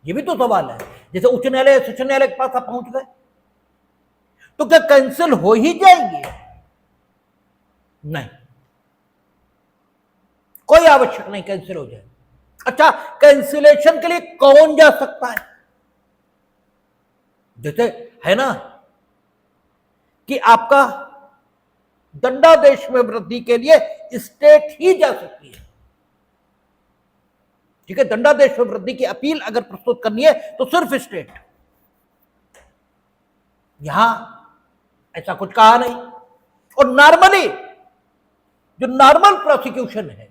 Speaker 1: ये भी तो सवाल है। जैसे उच्च न्यायालय, सेशन न्यायालय के पास आप पहुंच गए तो क्या कैंसिल हो ही जाएंगे? नहीं, कोई आवश्यक नहीं कैंसिल हो जाए। अच्छा, कैंसिलेशन के लिए कौन जा सकता है? जैसे है ना कि आपका दंडादेश में वृद्धि के लिए स्टेट ही जा सकती है, ठीक है? दंडादेश में वृद्धि की अपील अगर प्रस्तुत करनी है तो सिर्फ स्टेट। यहां ऐसा कुछ कहा नहीं। और नॉर्मली जो नॉर्मल प्रोसिक्यूशन है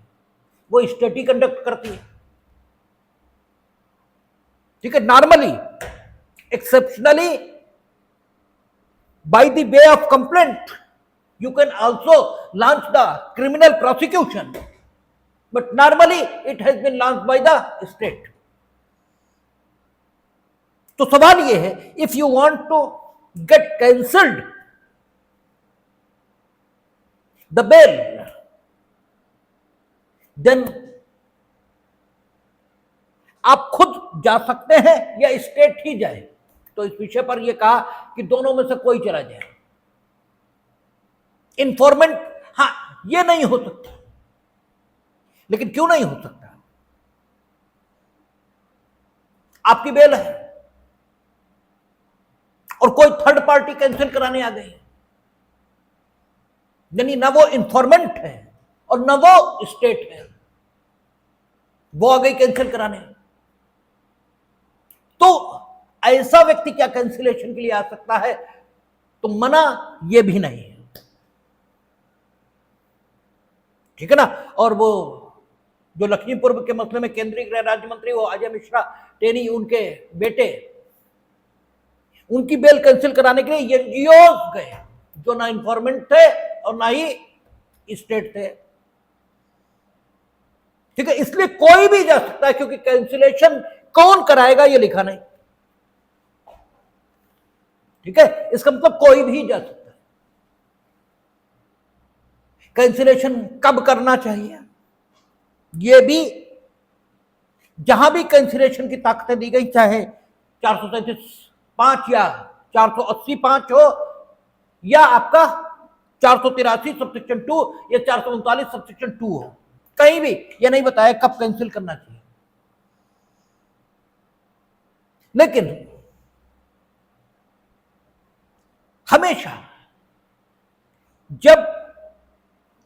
Speaker 1: वो स्टेट ही कंडक्ट करती है, ठीक है? Normally, exceptionally by the way of complaint you can also launch the criminal prosecution, but normally it has been launched by the state. तो सवाल यह है, if you want to get cancelled the bail, then आप खुद जा सकते हैं या स्टेट ही जाए? तो इस विषय पर यह कहा कि दोनों में से कोई चला जाए। इन्फॉर्मेंट, हाँ, यह नहीं हो सकता। लेकिन क्यों नहीं हो सकता? आपकी बेल है और कोई थर्ड पार्टी कैंसिल कराने आ गई, यानी ना वो इन्फॉर्मेंट है और ना वो स्टेट है, वो आ गई कैंसिल कराने। तो ऐसा व्यक्ति क्या कैंसिलेशन के लिए आ सकता है तो मना ये भी नहीं है, ठीक है ना। और वो जो लक्ष्मीपुर के मसले में केंद्रीय गृह राज्य मंत्री वो अजय मिश्रा टेनी, उनके बेटे, उनकी बेल कैंसिल कराने के लिए एनजीओ गए जो ना इन्फॉर्मेंट थे और ना ही स्टेट थे, ठीक है। इसलिए कोई भी जा सकता है, क्योंकि कैंसिलेशन कौन कराएगा ये लिखा नहीं, ठीक है। इसका मतलब कोई भी जा सकता है। कैंसिलेशन कब करना चाहिए, ये भी जहां भी कैंसिलेशन की ताकतें दी गई, चाहे 437(5) या 480(5) हो, या आपका 483 सबसेक्शन 2 या 439 सबसेक्शन 2 हो, कहीं भी ये नहीं बताया कब कैंसिल करना चाहिए। लेकिन हमेशा जब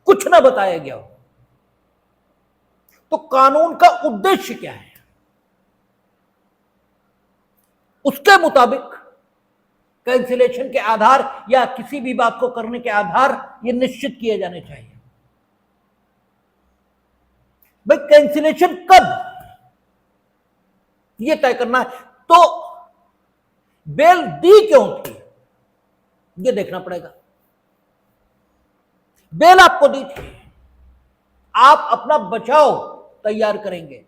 Speaker 1: कुछ ना बताया गया हो तो कानून का उद्देश्य क्या है, उसके मुताबिक कैंसिलेशन के आधार या किसी भी बात को करने के आधार ये निश्चित किए जाने चाहिए। भाई कैंसिलेशन कब, ये तय करना है। तो बेल दी क्यों थी, ये देखना पड़ेगा। बेल आपको दी थी, आप अपना बचाव तैयार करेंगे,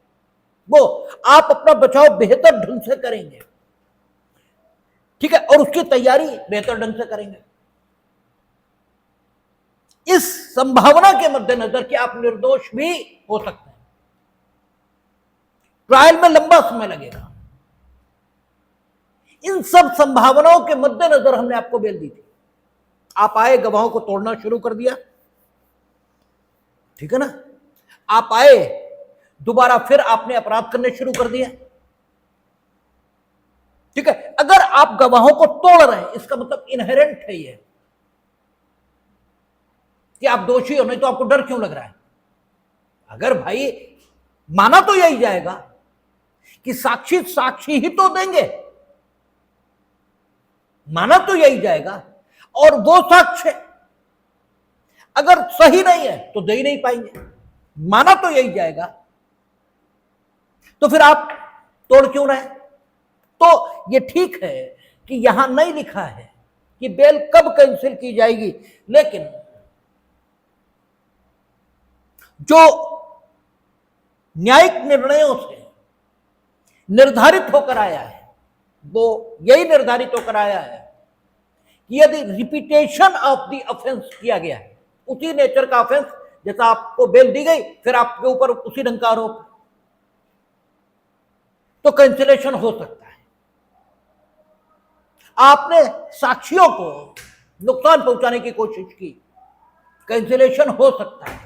Speaker 1: वो आप अपना बचाव बेहतर ढंग से करेंगे, ठीक है, और उसकी तैयारी बेहतर ढंग से करेंगे। इस संभावना के मद्देनजर कि आप निर्दोष भी हो सकते हैं, ट्रायल में लंबा समय लगेगा, इन सब संभावनाओं के मद्देनजर हमने आपको बेल दी थी। आप आए, गवाहों को तोड़ना शुरू कर दिया, ठीक है ना। आप आए, दोबारा फिर आपने अपराध करने शुरू कर दिया, ठीक है। अगर आप गवाहों को तोड़ रहे हैं, इसका मतलब इनहेरेंट है ये कि आप दोषी हो, नहीं तो आपको डर क्यों लग रहा है। अगर भाई माना तो यही जाएगा कि साक्षी साक्षी ही तो देंगे, माना तो यही जाएगा, और वो साक्ष्य अगर सही नहीं है तो दे ही नहीं पाएंगे, माना तो यही जाएगा, तो फिर आप तोड़ क्यों रहे। तो ये ठीक है कि यहां नहीं लिखा है कि बेल कब कैंसिल की जाएगी, लेकिन जो न्यायिक निर्णयों से निर्धारित होकर आया है वो यही निर्धारित होकर आया है कि यदि रिपीटेशन ऑफ द ऑफेंस किया गया है, उसी नेचर का ऑफेंस, जैसा आपको बेल दी गई फिर आपके ऊपर उसी ढंग का आरोप, तो कैंसिलेशन हो सकता है। आपने साक्षियों को नुकसान पहुंचाने की कोशिश की, कैंसिलेशन हो सकता है।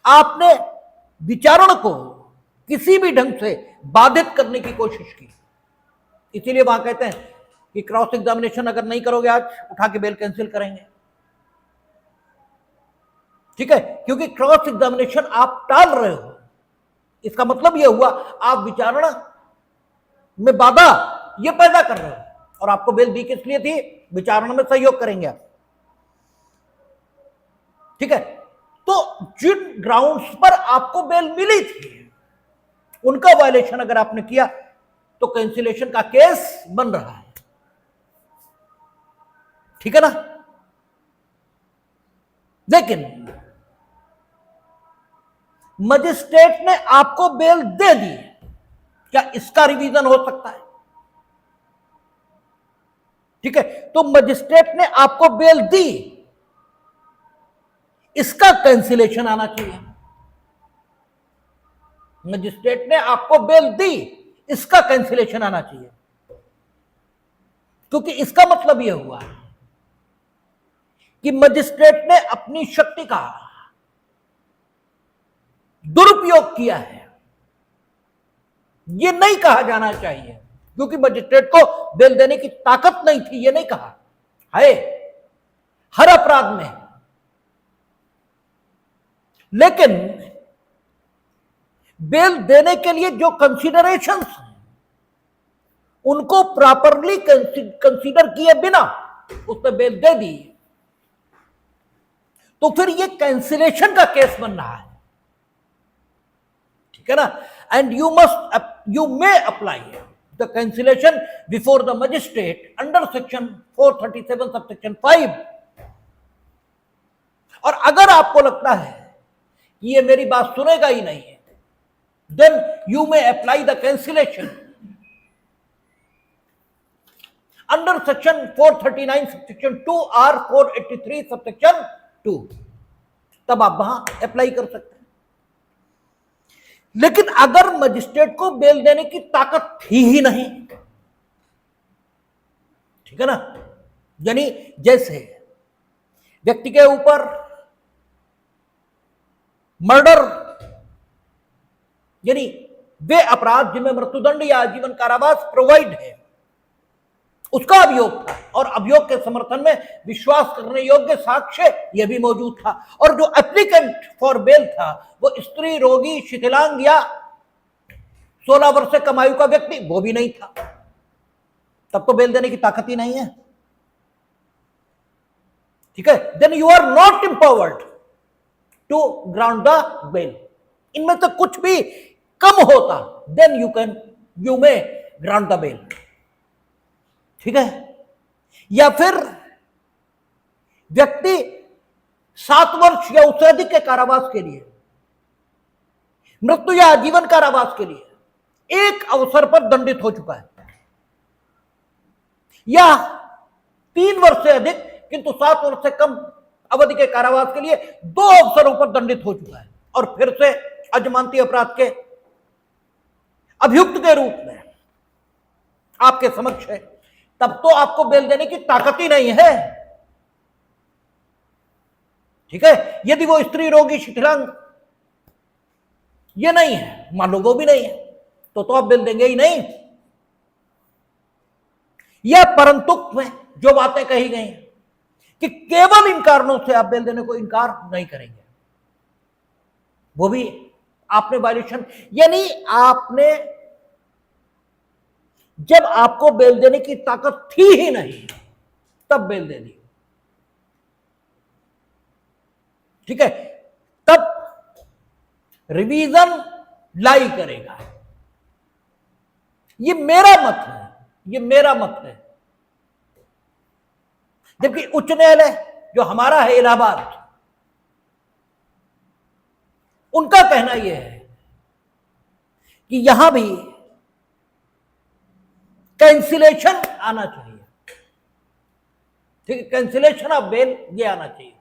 Speaker 1: आपने विचारण को किसी भी ढंग से बाधित करने की कोशिश की, इसीलिए वहां कहते हैं कि क्रॉस एग्जामिनेशन अगर नहीं करोगे आज, उठा के बेल कैंसिल करेंगे, ठीक है। क्योंकि क्रॉस एग्जामिनेशन आप टाल रहे हो, इसका मतलब यह हुआ आप विचारणा में बाधा ये पैदा कर रहे हो, और आपको बेल दी किस लिए थी, विचारणा में सहयोग करेंगे आप, ठीक है। तो जिन ग्राउंड्स पर आपको बेल मिली थी उनका वायलेशन अगर आपने किया तो कैंसिलेशन का केस बन रहा है, ठीक है ना। लेकिन मजिस्ट्रेट ने आपको बेल दे दी, क्या इसका रिवीजन हो सकता है, ठीक है। तो मजिस्ट्रेट ने आपको बेल दी, इसका कैंसिलेशन आना चाहिए। मजिस्ट्रेट ने आपको बेल दी, इसका कैंसिलेशन आना चाहिए, क्योंकि इसका मतलब यह हुआ कि मजिस्ट्रेट ने अपनी शक्ति का दुरुपयोग किया है। यह नहीं कहा जाना चाहिए, क्योंकि मजिस्ट्रेट को बेल देने की ताकत नहीं थी, यह नहीं कहा है हर अपराध में। लेकिन बेल देने के लिए जो कंसीडरेशंस हैं उनको प्रॉपरली कंसीडर किए बिना उसने बेल दे दी, तो फिर ये कैंसिलेशन का केस बन रहा है, ठीक है ना। And you may apply the cancellation before the magistrate under section 437 sub section 5। और अगर आपको लगता है कि ये मेरी बात सुनेगा ही नहीं है, then you may apply the cancellation under section 439 section 2 और 483 सब सेक्शन 2, तब आप वहां अप्लाई कर सकते हैं। लेकिन अगर मजिस्ट्रेट को बेल देने की ताकत थी ही नहीं, ठीक है ना, यानी जैसे व्यक्ति के ऊपर मर्डर यानी वे अपराध जिनमें मृत्युदंड या आजीवन कारावास प्रोवाइड है, उसका अभियोग था, और अभियोग के समर्थन में विश्वास करने योग्य साक्ष्य यह भी मौजूद था। और जो एप्लीकेंट फॉर बेल था वो स्त्री, रोगी, शिथिलांग या 16 वर्ष से कम आयु का व्यक्ति वो भी नहीं था, तब तो बेल देने की ताकत ही नहीं है, ठीक है। Then you are not empowered to grant the bail. इनमें से कुछ भी कम होता, then you may grant the bail, ठीक है। या फिर व्यक्ति 7 वर्ष या उससे अधिक के कारावास के लिए, मृत्यु या आजीवन कारावास के लिए एक अवसर पर दंडित हो चुका है, या 3 वर्ष से अधिक किंतु 7 वर्ष से कम अवधि के कारावास के लिए 2 अवसरों पर दंडित हो चुका है, और फिर से अजमानती अपराध के अभियुक्त के रूप में आपके समक्ष है, तब तो आपको बेल देने की ताकत ही नहीं है, ठीक है। यदि वो स्त्री, रोगी, शिथिलांग ये नहीं है, मान लो वो भी नहीं है, तो आप बेल देंगे ही नहीं। यह परंतु में जो बातें कही गई हैं कि केवल इन कारणों से आप बेल देने को इनकार नहीं करेंगे, वो भी आपने वायलेशन, यानी आपने जब आपको बेल देने की ताकत थी ही नहीं तब बेल दे दी, ठीक है, तब रिवीजन लाई करेगा। ये मेरा मत है, ये मेरा मत है। जबकि उच्च न्यायालय जो हमारा है इलाहाबाद, उनका कहना यह है कि यहां भी कैंसिलेशन आना चाहिए, ठीक है, कैंसिलेशन ऑफ बेल ये आना चाहिए।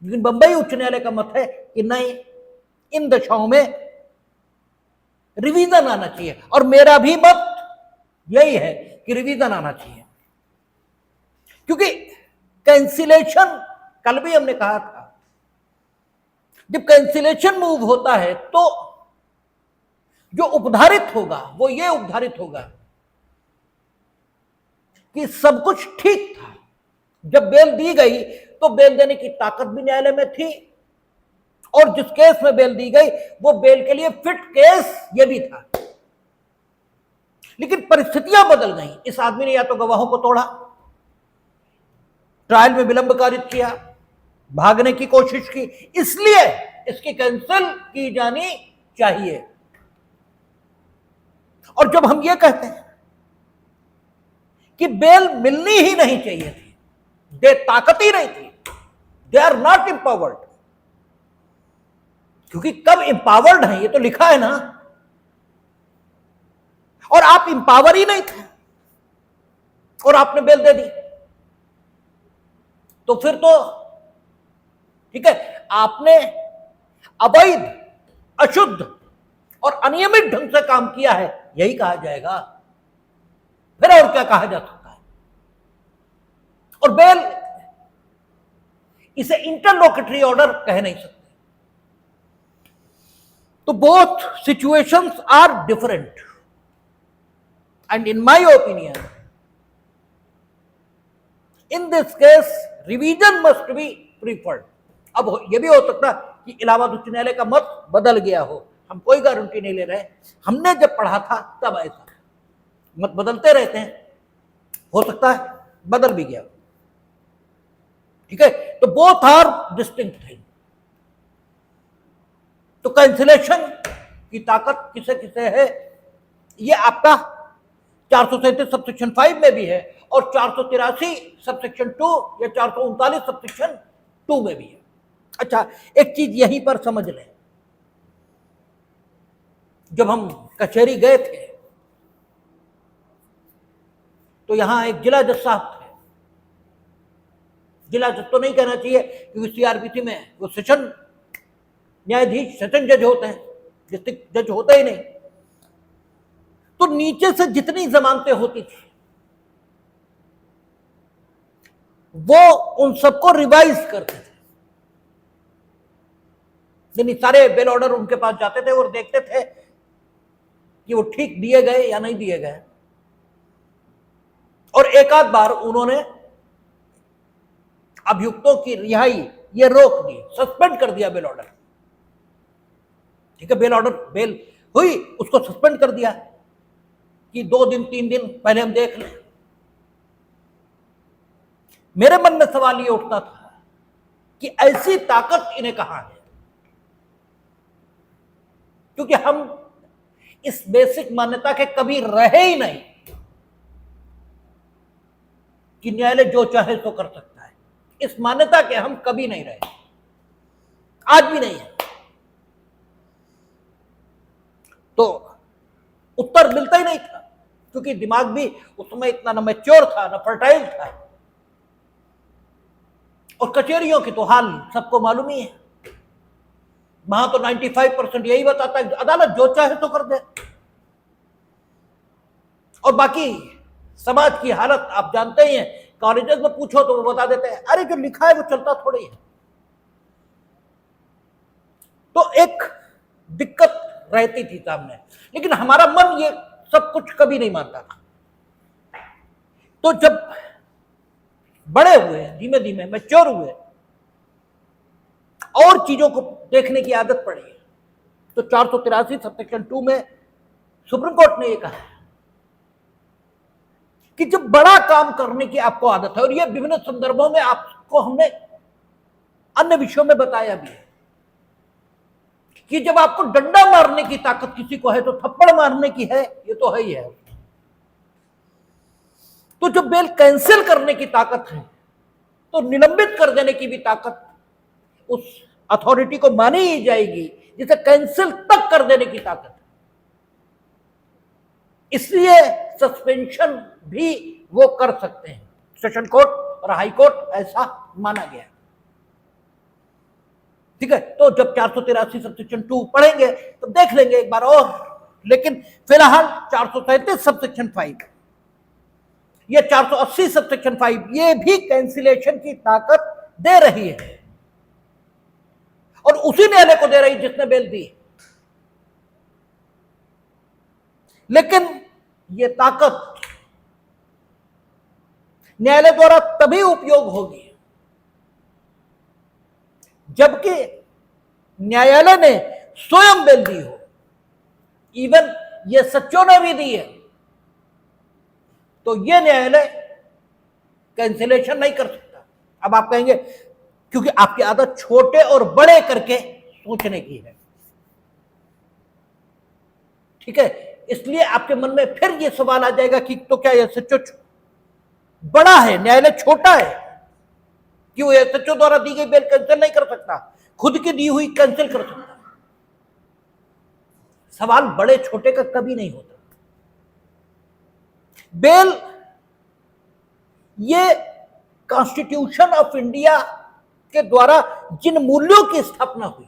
Speaker 1: लेकिन बंबई उच्च न्यायालय का मत है कि नहीं, इन दशाओं में रिवीजन आना चाहिए, और मेरा भी मत यही है कि रिवीजन आना चाहिए, क्योंकि कैंसिलेशन, कल भी हमने कहा था, जब कैंसिलेशन मूव होता है तो जो उपधारित होगा वो ये उपधारित होगा कि सब कुछ ठीक था, जब बेल दी गई तो बेल देने की ताकत भी न्यायालय में थी, और जिस केस में बेल दी गई वो बेल के लिए फिट केस ये भी था। लेकिन परिस्थितियां बदल गई, इस आदमी ने या तो गवाहों को तोड़ा, ट्रायल में विलंब कारित किया, भागने की कोशिश की, इसलिए इसकी कैंसिल की जानी चाहिए। और जब हम ये कहते हैं कि बेल मिलनी ही नहीं चाहिए थी, दे ताकत ही नहीं थी, दे आर नॉट एम्पावर्ड, क्योंकि कब एम्पावर्ड है ये तो लिखा है ना, और आप एम्पावर ही नहीं थे और आपने बेल दे दी, तो फिर तो ठीक है, आपने अवैध, अशुद्ध और अनियमित ढंग से काम किया है, यही कहा जाएगा, फिर और क्या कहा जा सकता है। और बेल, इसे इंटरलोकेटरी ऑर्डर कह नहीं सकते। तो both situations are different, and in my opinion in this case revision must be preferred. अब यह भी हो सकता कि इलाहाबाद उच्च न्यायालय का मत बदल गया हो, हम कोई गारंटी नहीं ले रहे, हमने जब पढ़ा था तब ऐसा, मत बदलते रहते हैं, हो सकता है बदल भी गया। ठीक है, तो बोथ आर डिस्टिंक्ट थिंग। तो कैंसिलेशन की ताकत किसे किसे है, ये आपका 437 सबसेक्शन 5 में भी है और 483 सबसेक्शन 2 या 439 सबसेक्शन 2 में भी है। अच्छा, एक चीज यहीं पर समझ लें, जब हम कचहरी गए थे तो यहां एक जिला जज साहब थे। जिला जज तो नहीं कहना चाहिए क्योंकि सीआरपीसी में वो सेशन न्यायाधीश, सेशन जज होते हैं, डिस्ट्रिक्ट जज होते ही नहीं। तो नीचे से जितनी जमानतें होती थी वो उन सबको रिवाइज करते थे, यानी सारे बेल ऑर्डर उनके पास जाते थे और देखते थे कि वो ठीक दिए गए या नहीं दिए गए। और एक आध बार उन्होंने अभियुक्तों की रिहाई ये रोक दी, सस्पेंड कर दिया बेल ऑर्डर। ठीक है, बेल ऑर्डर, बेल हुई, उसको सस्पेंड कर दिया कि 2 दिन 3 दिन पहले हम देख लें। मेरे मन में सवाल ये उठता था कि ऐसी ताकत इन्हें कहां है, क्योंकि हम इस बेसिक मान्यता के कभी रहे ही नहीं कि न्यायालय जो चाहे तो कर सकता है। इस मान्यता के हम कभी नहीं रहे, आज भी नहीं है। तो उत्तर मिलता ही नहीं था, क्योंकि दिमाग भी उस समय इतना न मैच्योर था, न फर्टाइल था। और कचहरियों की तो हाल सबको मालूम ही है, वहां तो 95% यही बताता है अदालत जो चाहे तो कर दे। और बाकी समाज की हालत आप जानते ही हैं, कॉलेजेस में पूछो तो वो बता देते हैं अरे जो लिखा है वो चलता थोड़ी है। तो एक दिक्कत रहती थी सामने, लेकिन हमारा मन ये सब कुछ कभी नहीं मानता था। तो जब बड़े हुए, धीमे धीमे मैच्योर हुए और चीजों को देखने की आदत पड़ी, तो 483 सबसेक्शन 2 में सुप्रीम कोर्ट ने यह कहा कि जब बड़ा काम करने की आपको आदत है, और यह विभिन्न संदर्भों में आपको हमने अन्य विषयों में बताया भी है कि जब आपको डंडा मारने की ताकत किसी को है तो थप्पड़ मारने की है, ये तो है ही है। तो जब बेल कैंसिल करने की ताकत है तो निलंबित कर देने की भी ताकत उस अथॉरिटी को मानी ही जाएगी जिसे कैंसिल तक कर देने की ताकत है। इसलिए सस्पेंशन भी वो कर सकते हैं, सेशन कोर्ट और हाई कोर्ट ऐसा माना गया। ठीक है, तो जब 483 सबसेक्शन 2 पढ़ेंगे तो देख लेंगे एक बार और, लेकिन फिलहाल 437 सबसेक्शन 5 ये 480 सबसेक्शन 5 ये भी कैंसिलेशन की ताकत दे रही है, और उसी न्यायालय को दे रही जिसने बेल दी। लेकिन ये ताकत न्यायालय द्वारा तभी उपयोग होगी जबकि न्यायालय ने स्वयं बेल दी हो। इवन ये सच्चों ने भी दी है तो ये न्यायालय कैंसिलेशन नहीं कर सकता। अब आप कहेंगे क्योंकि आपकी आदत छोटे और बड़े करके सोचने की है, ठीक है, इसलिए आपके मन में फिर ये सवाल आ जाएगा कि तो क्या यह सच्चो बड़ा है, न्यायालय छोटा है, क्यों यह सच्चो द्वारा दी गई बेल कैंसिल नहीं कर सकता, खुद की दी हुई कैंसिल कर सकता। सवाल बड़े छोटे का कभी नहीं होता। बेल ये कॉन्स्टिट्यूशन ऑफ इंडिया के द्वारा जिन मूल्यों की स्थापना हुई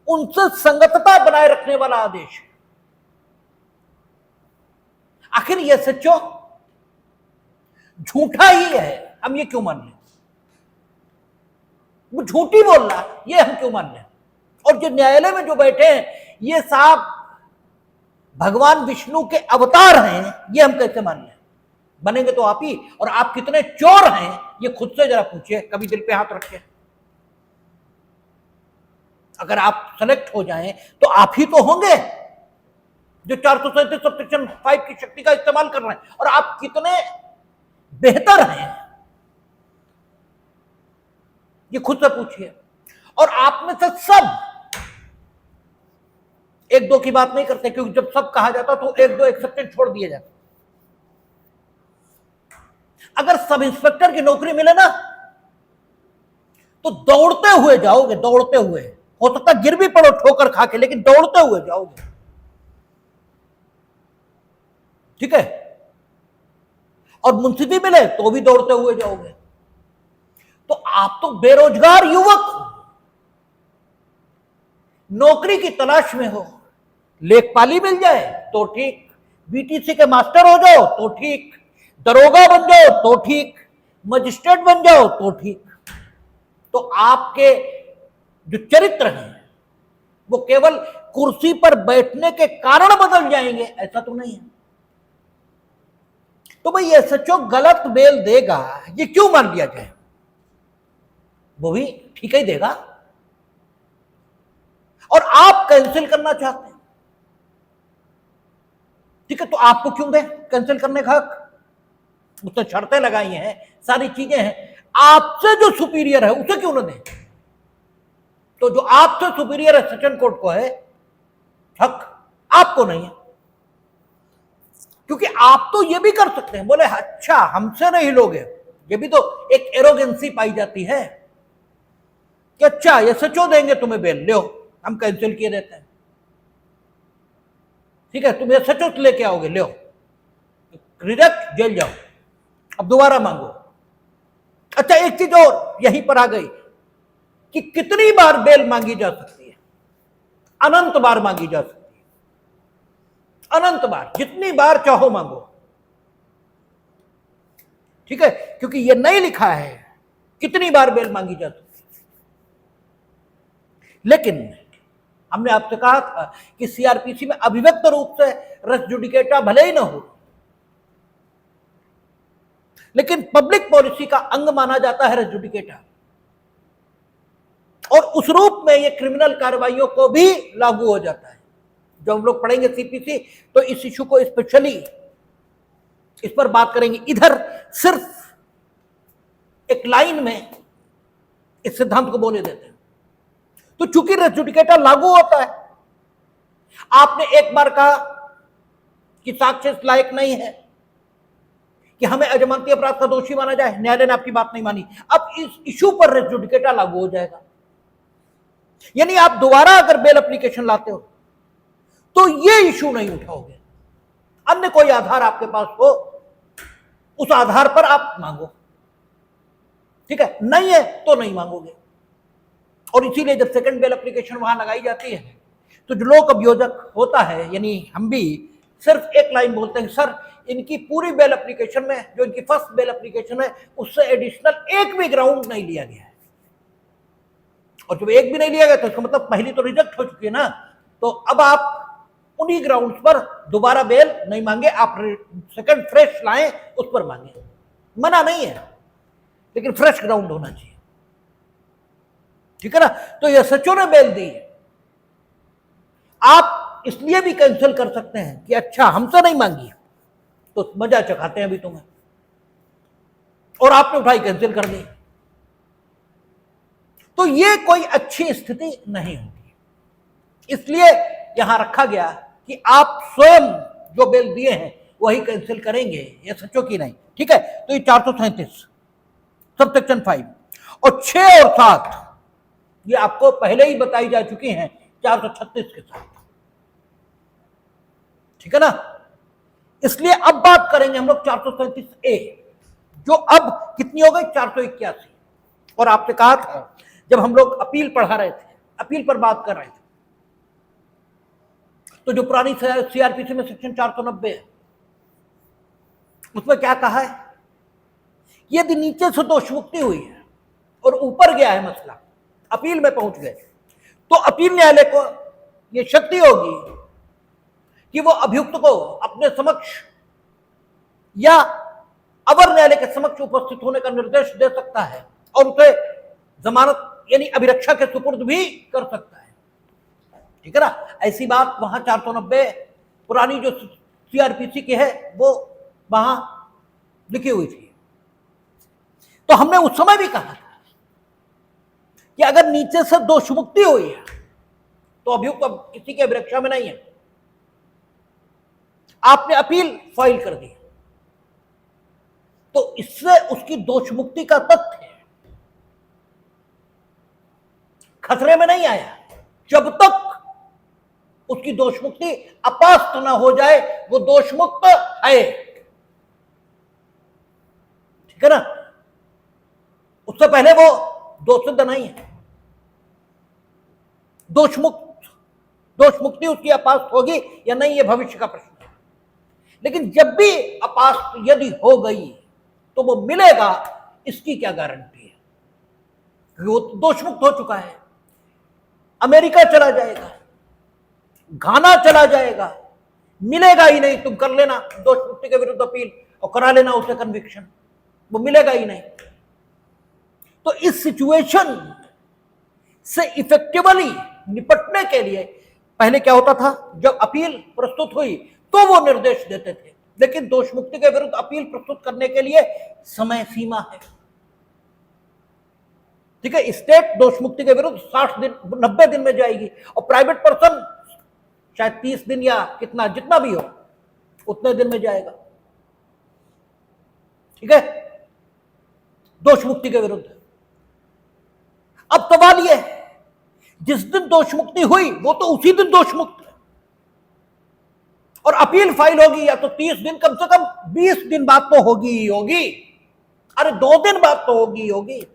Speaker 1: उनसे संगतता बनाए रखने वाला आदेश है। आखिर यह सच्चो झूठा ही है, हम ये क्यों मान लें? वो झूठी बोल रहा, ये हम क्यों मान लें? और जो न्यायालय में जो बैठे हैं ये साहब भगवान विष्णु के अवतार हैं, ये हम कैसे मान लें? बनेंगे तो आप ही, और आप कितने चोर हैं ये खुद से जरा पूछिए, कभी दिल पे हाथ रखिए। अगर आप सेलेक्ट हो जाएं तो आप ही तो होंगे जो 437 सब सेक्शन 5 की शक्ति का इस्तेमाल कर रहे हैं, और आप कितने बेहतर हैं ये खुद से पूछिए। और आप में से सब एक दो की बात नहीं करते, क्योंकि जब सब कहा जाता तो एक दो एक्सेप्शन छोड़ दिए जाते। अगर सब इंस्पेक्टर की नौकरी मिले ना तो दौड़ते हुए जाओगे, दौड़ते हुए, हो सकता गिर भी पड़ो ठोकर खा के, लेकिन दौड़ते हुए जाओगे, ठीक है। और मुंसिफी मिले तो भी दौड़ते हुए जाओगे। तो आप तो बेरोजगार युवक हो, नौकरी की तलाश में हो, लेखपाली मिल जाए तो ठीक, बीटीसी के मास्टर हो जाओ तो ठीक, दरोगा बन जाओ तो ठीक, मजिस्ट्रेट बन जाओ तो ठीक। तो आपके जो चरित्र हैं वो केवल कुर्सी पर बैठने के कारण बदल जाएंगे, ऐसा तो नहीं है। तो भाई एसएचओ गलत बेल देगा ये क्यों मान लिया जाए? वो भी ठीक ही देगा, और आप कैंसिल करना चाहते हैं, ठीक है, तो आपको क्यों दे कैंसिल करने का हक? उसने शर्तें लगाई हैं, सारी चीजें हैं, आपसे जो सुपीरियर है उसे क्यों ना दे? तो जो आपसे सुपीरियर है सेशन कोर्ट को है हक, आपको नहीं है, क्योंकि आप तो ये भी कर सकते हैं, बोले अच्छा हमसे नहीं लोगे, ये भी तो एक एरोगेंसी पाई जाती है कि अच्छा ये सचो देंगे तुम्हें बेल, लो हम कैंसिल किए देते हैं, ठीक है, तुम ये सचो लेके आओगे, लो रिजेक्ट, जेल जाओ, अब दोबारा मांगो। अच्छा एक चीज और यहीं पर आ गई कि कितनी बार बेल मांगी जा सकती है? अनंत बार मांगी जा सकती है, अनंत बार, जितनी बार चाहो मांगो, ठीक है, क्योंकि ये नहीं लिखा है कितनी बार बेल मांगी जा सकती है। लेकिन हमने आपसे कहा था कि सीआरपीसी में अभिव्यक्त रूप से रेस जुडिकेटा भले ही ना हो, लेकिन पब्लिक पॉलिसी का अंग माना जाता है रेस जुडिकेटा, और उस रूप में ये क्रिमिनल कार्रवाइयों को भी लागू हो जाता है। जब हम लोग पढ़ेंगे सीपीसी तो इस इशू को स्पेशली इस पर बात करेंगे। इधर सिर्फ एक लाइन में इस सिद्धांत को बोले देते हैं। तो चूंकि रेस जुडिकेटा लागू होता है, आपने एक बार कहा कि साक्ष्य इस लायक नहीं है कि हमें अजमानती अपराध का दोषी माना जाए, न्यायालय ने आपकी बात नहीं मानी, अब इस इशू पर रेस जुडिकेटा लागू हो जाएगा। यानी आप दोबारा अगर बेल एप्लीकेशन लाते हो तो ये इशू नहीं उठाओगे, अन्य कोई आधार आपके पास हो उस आधार पर आप मांगो, ठीक है, नहीं है तो नहीं मांगोगे। और इसीलिए जब सेकंड बेल एप्लीकेशन वहां लगाई जाती है तो जो लोक अभियोजक होता है, यानी हम भी, सिर्फ एक लाइन बोलते हैं, सर इनकी पूरी बेल एप्लीकेशन में जो इनकी फर्स्ट बेल एप्लीकेशन है उससे एडिशनल एक भी ग्राउंड नहीं लिया गया है। और जब एक भी नहीं लिया गया तो इसका मतलब पहली तो रिजेक्ट हो चुकी है ना, तो अब आप उन्हीं ग्राउंड्स पर दोबारा बेल नहीं मांगे, आप सेकंड फ्रेश लाएं, उस पर मांगे, मना नहीं है, लेकिन फ्रेश ग्राउंड होना चाहिए, ठीक है ना। तो ये सचो ने बेल दी, आप इसलिए भी कैंसिल कर सकते हैं कि अच्छा हमसे नहीं मांगी तो मजा चखाते हैं अभी तुम्हें, और आपने उठाई कैंसिल कर दी, तो ये कोई अच्छी स्थिति नहीं होगी। इसलिए यहां रखा गया कि आप स्वयं जो बेल दिए हैं वही कैंसिल करेंगे, ये सचो की नहीं, ठीक है। तो ये 437 सब सेक्शन 5 और 6 और 7 ये आपको पहले ही बताई जा चुकी हैं 436 के साथ, ठीक है ना। इसलिए अब बात करेंगे हम लोग 437A, जो अब कितनी हो गई 481। और आपसे कहा था जब हम लोग अपील पढ़ा रहे थे, अपील पर बात कर रहे थे, तो जो पुरानी सीआरपीसी में सेक्शन 490 है उसमें क्या कहा है, यदि नीचे से दोषमुक्ति हुई है और ऊपर गया है मसला, अपील में पहुंच गए, तो अपील न्यायालय को यह शक्ति होगी कि वो अभियुक्त को अपने समक्ष या अवर न्यायालय के समक्ष उपस्थित होने का निर्देश दे सकता है और उसे जमानत यानी अभिरक्षा के सुपुर्द भी कर सकता है, ठीक है ना। ऐसी बात वहां 490 पुरानी जो सीआरपीसी की है वो वहां लिखी हुई थी। तो हमने उस समय भी कहा था कि अगर नीचे से दोष मुक्ति हुई है तो अभियुक्त अब किसी के अभिरक्षा में नहीं है। आपने अपील फाइल कर दी तो इससे उसकी दोष मुक्ति का तथ्य खतरे में नहीं आया जब तक उसकी दोष मुक्ति अपास्त ना हो जाए, वो दोष मुक्त है, ठीक है ना। उससे पहले वो दोषसिद्ध नहीं है। दोष मुक्ति उसकी अपास्त होगी या नहीं, ये भविष्य का प्रश्न है। लेकिन जब भी अपास्त यदि हो गई तो वो मिलेगा, इसकी क्या गारंटी है? वो दोष मुक्त हो चुका है। अमेरिका चला जाएगा, घाना चला जाएगा, मिलेगा ही नहीं। तुम कर लेना दोष मुक्ति के विरुद्ध अपील और करा लेना उसे कन्विक्शन, वो मिलेगा ही नहीं। तो इस सिचुएशन से इफेक्टिवली निपटने के लिए पहले क्या होता था, जब अपील प्रस्तुत हुई तो वो निर्देश देते थे, लेकिन दोष मुक्ति के विरुद्ध अपील प्रस्तुत करने के लिए समय सीमा है, ठीक है। स्टेट दोष मुक्ति के विरुद्ध 60 दिन 90 दिन में जाएगी और प्राइवेट पर्सन शायद 30 दिन या कितना जितना भी हो उतने दिन में जाएगा, ठीक है, दोष मुक्ति के विरुद्ध। अब सवाल यह है, जिस दिन दोष मुक्ति हुई वो तो उसी दिन दोष मुक्त है, और अपील फाइल होगी या तो 30 दिन, कम से कम 20 दिन बाद तो होगी ही होगी। अरे 2 दिन बाद तो होगी ही होगी।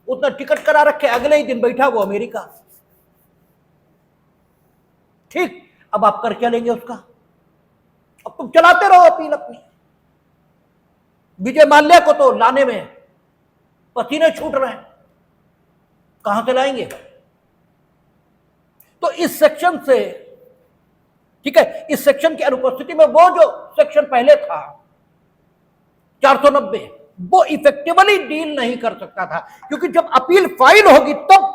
Speaker 1: उतना टिकट करा रखे, अगले ही दिन बैठा वो अमेरिका, ठीक। अब आप कर क्या लेंगे उसका? अब तुम चलाते रहो अपील अपनी। विजय माल्या को तो लाने में पसीने छूट रहे हैं, कहां से लाएंगे? तो इस सेक्शन से, ठीक है, इस सेक्शन की अनुपस्थिति में वो जो सेक्शन पहले था 490, वो इफेक्टिवली डील नहीं कर सकता था, क्योंकि जब अपील फाइल होगी तब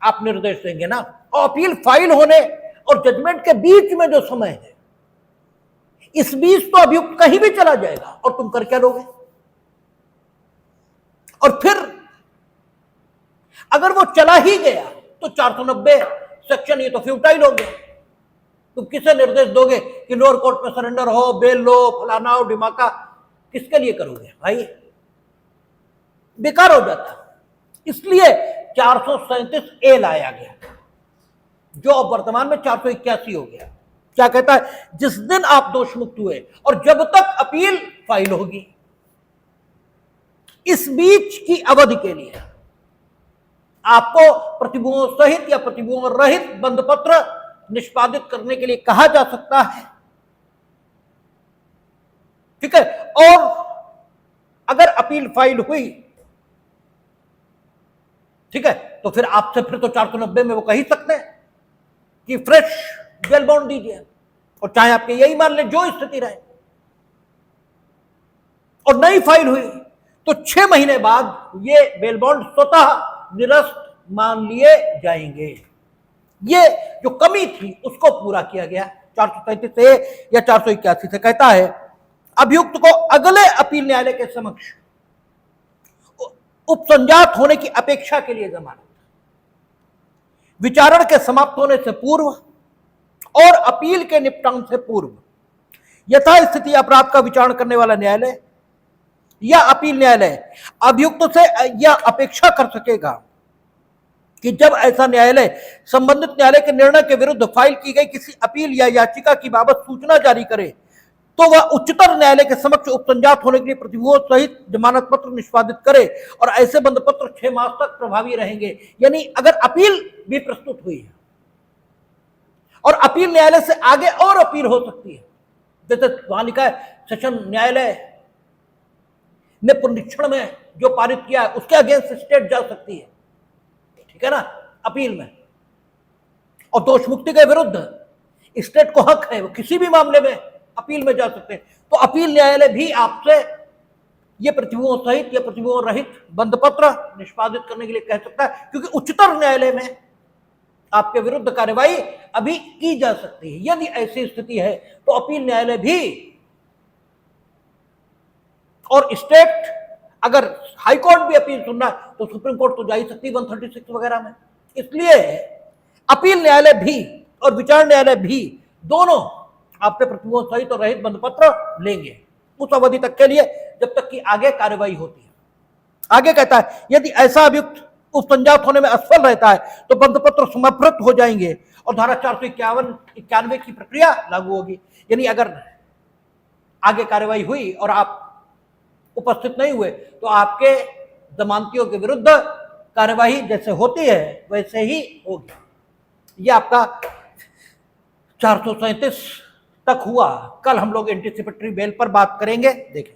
Speaker 1: आप निर्देश देंगे ना, और अपील फाइल होने और जजमेंट के बीच में जो समय है, इस बीच तो अभियुक्त कहीं भी चला जाएगा और तुम कर क्या लोगे? और फिर अगर वो चला ही गया तो 490 सेक्शन ये तो फ्यूटाइल हो गया। तुम किसे निर्देश दोगे कि लोअर कोर्ट में सरेंडर हो, बेल लो, फलाना हो, डिमाका, किसके लिए करोगे भाई? बेकार हो जाता। इसलिए 437 ए लाया गया, जो अब वर्तमान में 481 हो गया। क्या कहता है? जिस दिन आप दोष मुक्त हुए और जब तक अपील फाइल होगी, इस बीच की अवधि के लिए आपको प्रतिभूओं सहित या प्रतिभूओं रहित बंद पत्र निष्पादित करने के लिए कहा जा सकता है, ठीक है। और अगर अपील फाइल हुई, ठीक है, तो फिर आपसे फिर तो 490 में वो कह ही सकते हैं कि फ्रेश बेल बॉन्ड दीजिए, और चाहे आपके यही मान ले जो स्थिति रहे, और नई फाइल हुई तो 6 महीने बाद ये बेल बॉन्ड स्वतः निरस्त मान लिए जाएंगे। ये जो कमी थी उसको पूरा किया गया 437 से या 481 से। कहता है अभियुक्त को अगले अपील न्यायालय के समक्ष उपसंजात होने की अपेक्षा के लिए जमानत, विचारण के समाप्त होने से पूर्व और अपील के निपटान से पूर्व यथास्थिति अपराध का विचारण करने वाला न्यायालय या अपील न्यायालय अभियुक्त से यह अपेक्षा कर सकेगा कि जब ऐसा न्यायालय संबंधित न्यायालय के निर्णय के विरुद्ध फाइल की गई किसी अपील या याचिका की बाबत सूचना जारी करे तो वह उच्चतर न्यायालय के समक्ष उपसंजात होने के लिए प्रतिभूओं सहित जमानत पत्र निष्पादित करे, और ऐसे बंद पत्र 6 मास तक प्रभावी रहेंगे। यानी अगर अपील भी प्रस्तुत हुई है और अपील न्यायालय से आगे और अपील हो सकती है, जैसे वहां लिखा है सेशन न्यायालय ने पुनरीक्षण में जो पारित किया है उसके अगेंस्ट स्टेट जा सकती है, ठीक है ना, अपील में। और दोष मुक्ति के विरुद्ध स्टेट को हक है, वो किसी भी मामले में अपील में जा सकते हैं। तो अपील न्यायालय भी आपसे ये प्रतिभूओं सहित या प्रतिभूओं रहित बंद पत्र निष्पादित करने के लिए कह सकता है, क्योंकि उच्चतर न्यायालय में आपके विरुद्ध कार्यवाही अभी की जा सकती है। यदि ऐसी स्थिति है तो अपील न्यायालय भी और स्टेट, अगर हाई कोर्ट भी अपील सुन रहा है तो सुप्रीम कोर्ट तो जा ही सकती है 136 वगैरह में। इसलिए अपील न्यायालय भी और विचार न्यायालय भी दोनों आपके प्रतिबंध सहित और रहित बंधपत्र लेंगे उस अवधि तक के लिए जब तक कि आगे कार्रवाई होती है। आगे कहता है यदि ऐसा अभियुक्त उपसंजात होने में असफल रहता है तो बंधपत्र समाप्त हो जाएंगे और धारा 491 की प्रक्रिया लागू होगी। यानी अगर आगे कार्रवाई हुई और आप उपस्थित नहीं हुए तो आपके जमानतियों के विरुद्ध कार्यवाही जैसे होती है वैसे ही होगी। यह आपका 437 तक हुआ। कल हम लोग एंटीसिपेटरी बेल पर बात करेंगे। देखें